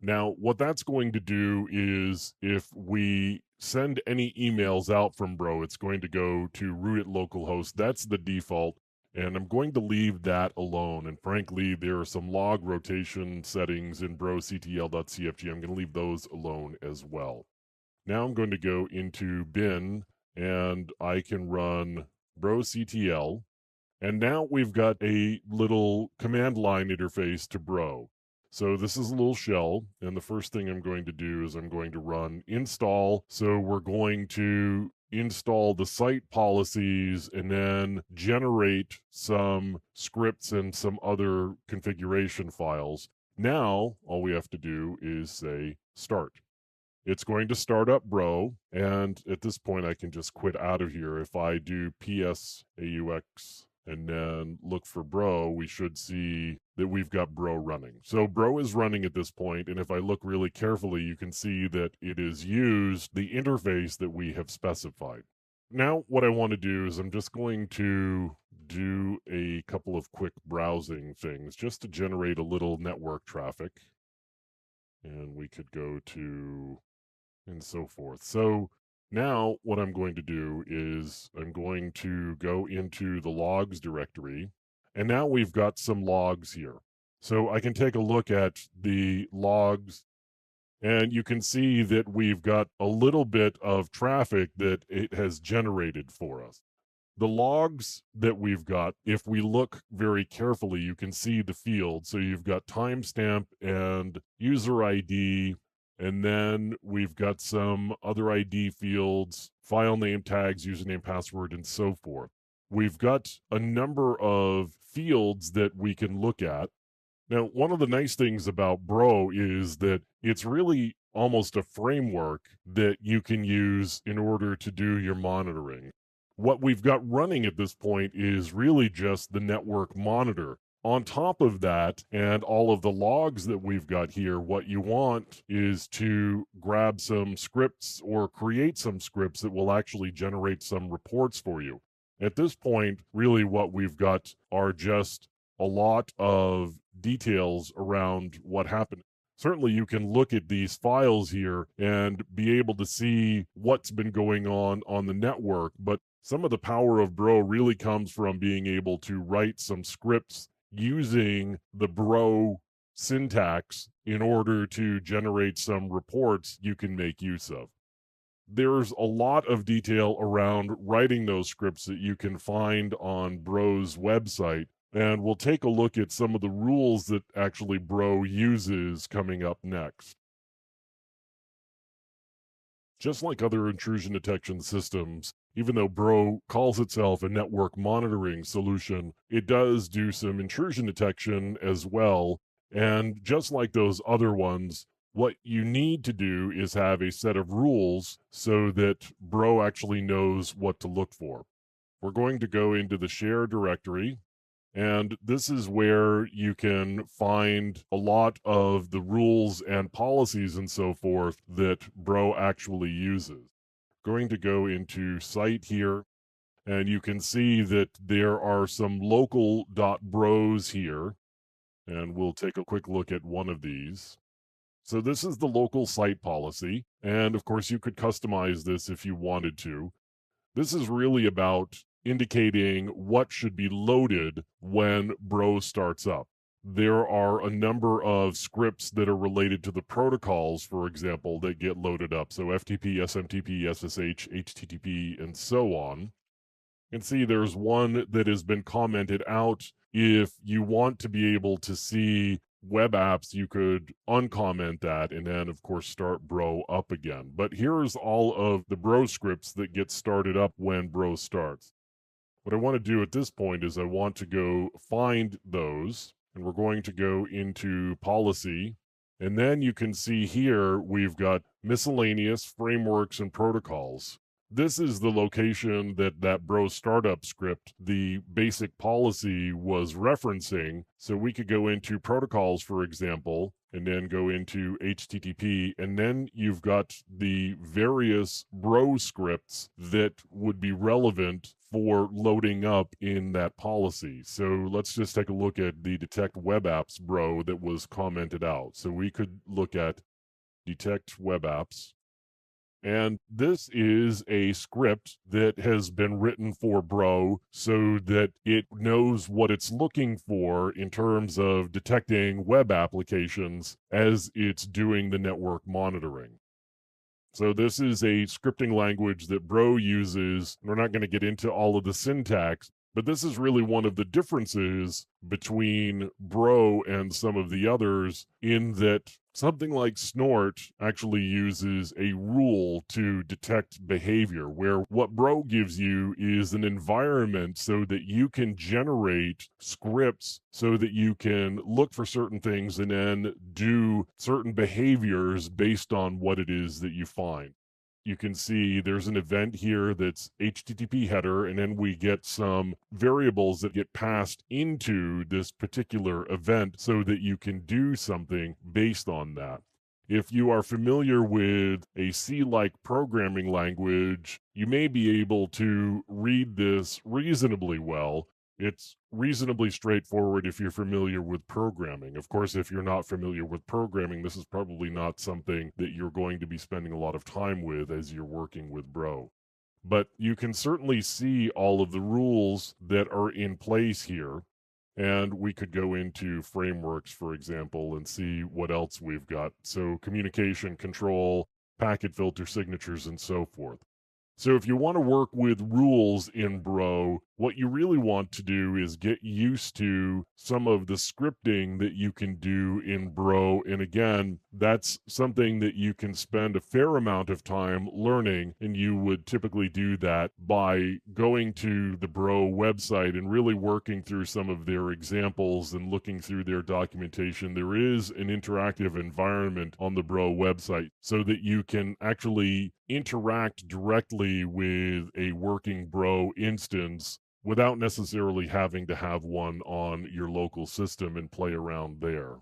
Now, what that's going to do is if we send any emails out from Bro, it's going to go to root at localhost. That's the default, and I'm going to leave that alone. And frankly, there are some log rotation settings in broctl.cfg. I'm going to leave those alone as well. Now I'm going to go into bin, and I can run broctl. And now we've got a little command line interface to Bro. So this is a little shell, and the first thing I'm going to do is I'm going to run install. So we're going to install the site policies and then generate some scripts and some other configuration files. Now, all we have to do is say start. It's going to start up Bro, and at this point I can just quit out of here. If I do ps-aux and then look for Bro, we should see that we've got Bro running. So Bro is running at this point, and if I look really carefully, you can see that it has used the interface that we have specified. Now what I want to do is I'm just going to do a couple of quick browsing things just to generate a little network traffic. And we could go to and so forth. So now what I'm going to do is I'm going to go into the logs directory, and now we've got some logs here. So I can take a look at the logs, and you can see that we've got a little bit of traffic that it has generated for us. The logs that we've got, if we look very carefully, you can see the fields. So you've got timestamp and user ID, and then we've got some other ID fields, file name tags, username, password, and so forth. We've got a number of fields that we can look at. Now, one of the nice things about Bro is that it's really almost a framework that you can use in order to do your monitoring. What we've got running at this point is really just the network monitor. On top of that, and all of the logs that we've got here, what you want is to grab some scripts or create some scripts that will actually generate some reports for you. At this point, really what we've got are just a lot of details around what happened. Certainly you can look at these files here and be able to see what's been going on the network, but some of the power of Bro really comes from being able to write some scripts using the Bro syntax in order to generate some reports you can make use of. There's a lot of detail around writing those scripts that you can find on Bro's website. And we'll take a look at some of the rules that actually Bro uses coming up next. Just like other intrusion detection systems, even though Bro calls itself a network monitoring solution, it does do some intrusion detection as well. And just like those other ones, what you need to do is have a set of rules so that Bro actually knows what to look for. We're going to go into the share directory, and this is where you can find a lot of the rules and policies and so forth that Bro actually uses. Going to go into site here, and you can see that there are some local .bros here, and we'll take a quick look at one of these. So this is the local site policy, and of course you could customize this if you wanted to. This is really about indicating what should be loaded when Bro starts up. There are a number of scripts that are related to the protocols, for example, that get loaded up. So FTP, SMTP, SSH, HTTP, and so on. And see, there's one that has been commented out. If you want to be able to see web apps, you could uncomment that and then, of course, start Bro up again. But here's all of the Bro scripts that get started up when Bro starts. What I want to do at this point is I want to go find those, and we're going to go into policy. And then you can see here we've got miscellaneous frameworks and protocols. This is the location that Bro startup script, the basic policy, was referencing. So we could go into protocols, for example, and then go into HTTP, and then you've got the various Bro scripts that would be relevant for loading up in that policy. So let's just take a look at the detect web apps Bro that was commented out. So we could look at detect web apps. And this is a script that has been written for Bro so that it knows what it's looking for in terms of detecting web applications as it's doing the network monitoring. So this is a scripting language that Bro uses. We're not going to get into all of the syntax, but this is really one of the differences between Bro and some of the others, in that something like Snort actually uses a rule to detect behavior, where what Bro gives you is an environment so that you can generate scripts so that you can look for certain things and then do certain behaviors based on what it is that you find. You can see there's an event here that's HTTP header, and then we get some variables that get passed into this particular event so that you can do something based on that. If you are familiar with a C-like programming language, you may be able to read this reasonably well. It's reasonably straightforward if you're familiar with programming. Of course, if you're not familiar with programming, this is probably not something that you're going to be spending a lot of time with as you're working with Bro. But you can certainly see all of the rules that are in place here. And we could go into frameworks, for example, and see what else we've got. So communication, control, packet filter signatures, and so forth. So if you want to work with rules in Bro, what you really want to do is get used to some of the scripting that you can do in Bro. And again, that's something that you can spend a fair amount of time learning. And you would typically do that by going to the Bro website and really working through some of their examples and looking through their documentation. There is an interactive environment on the Bro website so that you can actually interact directly with a working Bro instance without necessarily having to have one on your local system and play around there.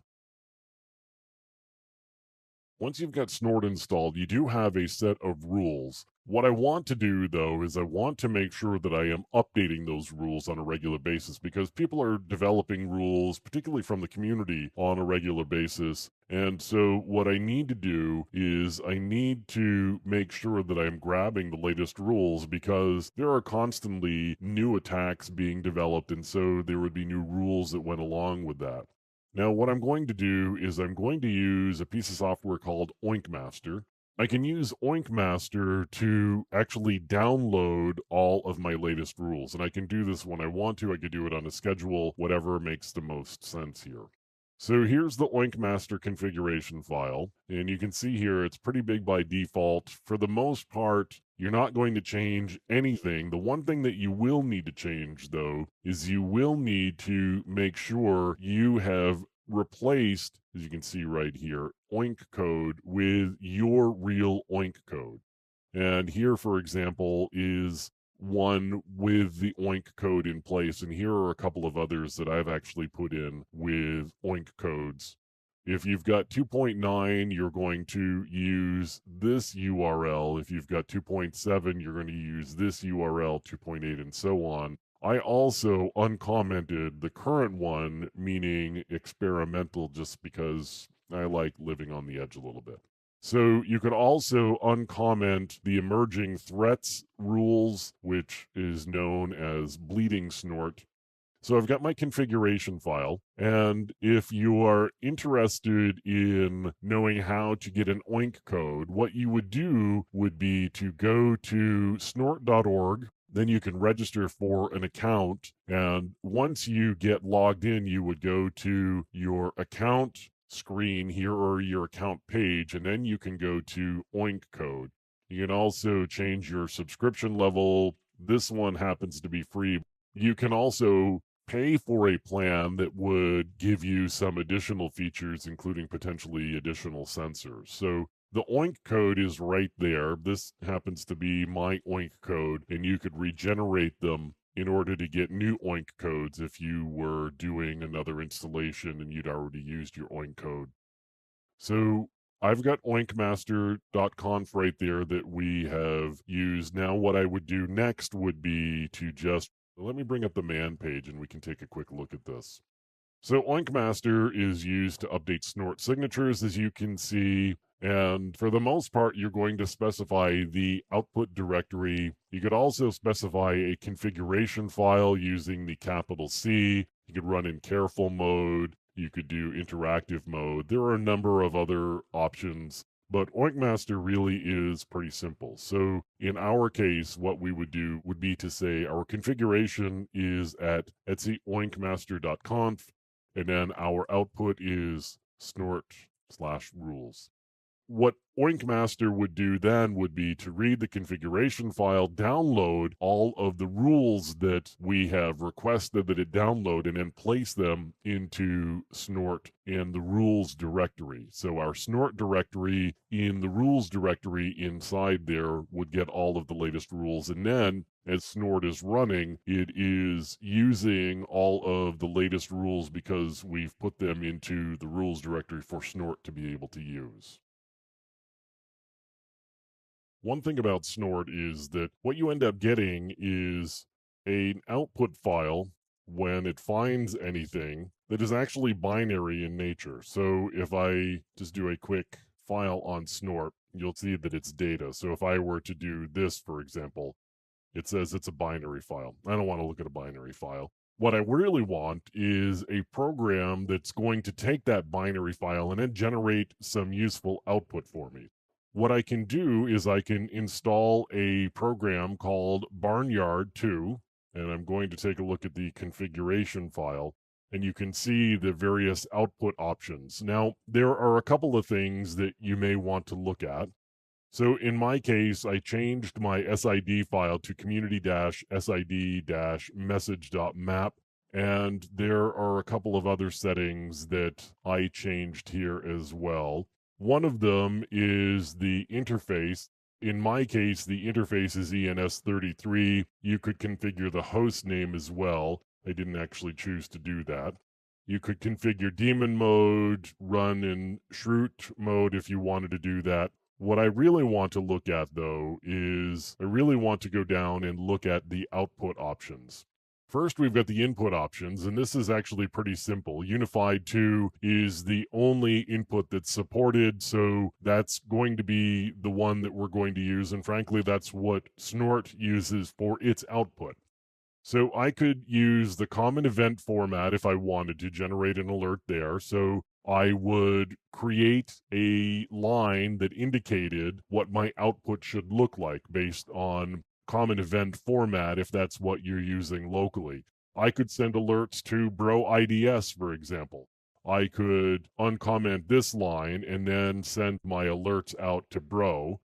Once you've got Snort installed, you do have a set of rules. What I want to do, though, is I want to make sure that I am updating those rules on a regular basis, because people are developing rules, particularly from the community, on a regular basis. And so what I need to do is I need to make sure that I'm grabbing the latest rules, because there are constantly new attacks being developed, and so there would be new rules that went along with that. Now, what I'm going to do is I'm going to use a piece of software called Oinkmaster. I can use Oink Master to actually download all of my latest rules. And I can do this when I want to. I could do it on a schedule, whatever makes the most sense here. So here's the Oink Master configuration file. And you can see here it's pretty big by default. For the most part, you're not going to change anything. The one thing that you will need to change, though, is you will need to make sure you have replaced, as you can see right here, Oink code with your real Oink code. And here, for example, is one with the Oink code in place. And here are a couple of others that I've actually put in with Oink codes. If you've got 2.9, you're going to use this URL. If you've got 2.7, you're going to use this URL, 2.8, and so on. I also uncommented the current one, meaning experimental, just because I like living on the edge a little bit. So you could also uncomment the emerging threats rules, which is known as bleeding snort. So I've got my configuration file, and if you are interested in knowing how to get an Oink code, what you would do would be to go to snort.org. Then you can register for an account, and once you get logged in, you would go to your account screen here or your account page, and then you can go to Oink code. You can also change your subscription level. This one happens to be free. You can also pay for a plan that would give you some additional features, including potentially additional sensors. So the Oink code is right there. This happens to be my Oink code, and you could regenerate them in order to get new Oink codes if you were doing another installation and you'd already used your Oink code. So I've got oinkmaster.conf right there that we have used. Now, what I would do next would be to just let me bring up the man page and we can take a quick look at this. So Oink Master is used to update snort signatures, as you can see. And for the most part, you're going to specify the output directory. You could also specify a configuration file using the capital C. You could run in careful mode. You could do interactive mode. There are a number of other options, but Oink Master really is pretty simple. So in our case, what we would do would be to say our configuration is at etcyoinkmaster.conf, and then our output is snort/rules. What Oink Master would do then would be to read the configuration file, download all of the rules that we have requested that it download, and then place them into Snort in the rules directory. So our Snort directory in the rules directory inside there would get all of the latest rules. And then as Snort is running, it is using all of the latest rules because we've put them into the rules directory for Snort to be able to use. One thing about Snort is that what you end up getting is an output file when it finds anything that is actually binary in nature. So if I just do a quick file on Snort, you'll see that it's data. So if I were to do this, for example, it says it's a binary file. I don't want to look at a binary file. What I really want is a program that's going to take that binary file and then generate some useful output for me. What I can do is I can install a program called Barnyard 2, and I'm going to take a look at the configuration file, and you can see the various output options. Now, there are a couple of things that you may want to look at. So in my case, I changed my SID file to community-sid-message.map, and there are a couple of other settings that I changed here as well. One of them is the interface. In my case, the interface is ENS33. You could configure the host name as well. I didn't actually choose to do that. You could configure daemon mode, run in shroot mode if you wanted to do that. What I really want to look at, though, is I really want to go down and look at the output options. First, we've got the input options, and this is actually pretty simple. Unified 2 is the only input that's supported, so that's going to be the one that we're going to use, and frankly, that's what Snort uses for its output. So I could use the common event format if I wanted to generate an alert there. So I would create a line that indicated what my output should look like based on common event format if that's what you're using locally. I could send alerts to bro IDS, for example. I could uncomment this line and then send my alerts out to bro.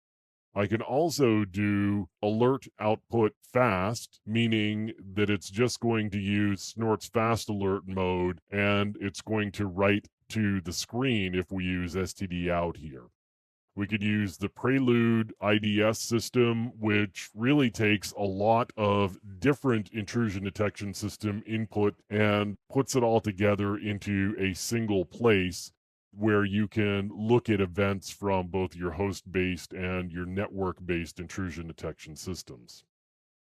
I can also do alert output fast, meaning that it's just going to use Snort's fast alert mode and it's going to write to the screen if we use std out here. We could use the Prelude IDS system, which really takes a lot of different intrusion detection system input and puts it all together into a single place where you can look at events from both your host-based and your network-based intrusion detection systems.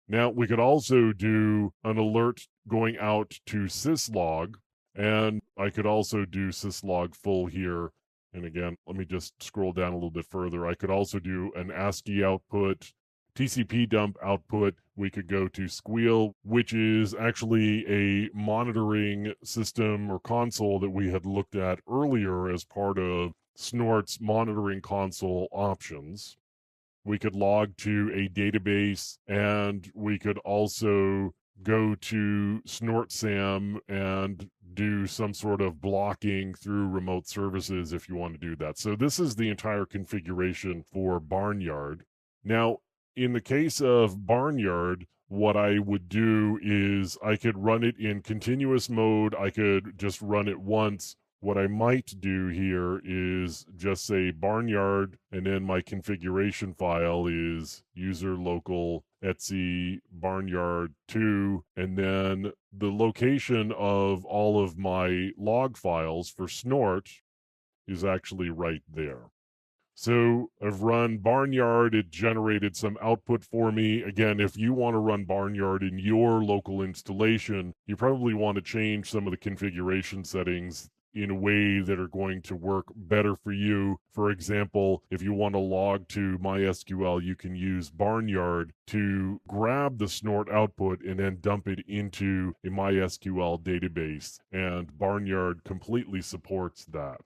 Now, we could also do an alert going out to syslog, and I could also do syslog full here. And again, let me just scroll down a little bit further. I could also do an ASCII output, TCP dump output. We could go to Squeal, which is actually a monitoring system or console that we had looked at earlier as part of Snort's monitoring console options. We could log to a database, and we could also go to SnortSAM and do some sort of blocking through remote services if you want to do that. So this is the entire configuration for Barnyard. Now, in the case of Barnyard, what I would do is I could run it in continuous mode. I could just run it once. What I might do here is just say Barnyard, and then my configuration file is user local etc barnyard 2, and then the location of all of my log files for Snort is actually right there. So I've run Barnyard. It generated some output for me. Again, if you want to run Barnyard in your local installation, you probably want to change some of the configuration settings in a way that are going to work better for you. For example, if you want to log to MySQL, you can use Barnyard to grab the Snort output and then dump it into a MySQL database. And Barnyard completely supports that.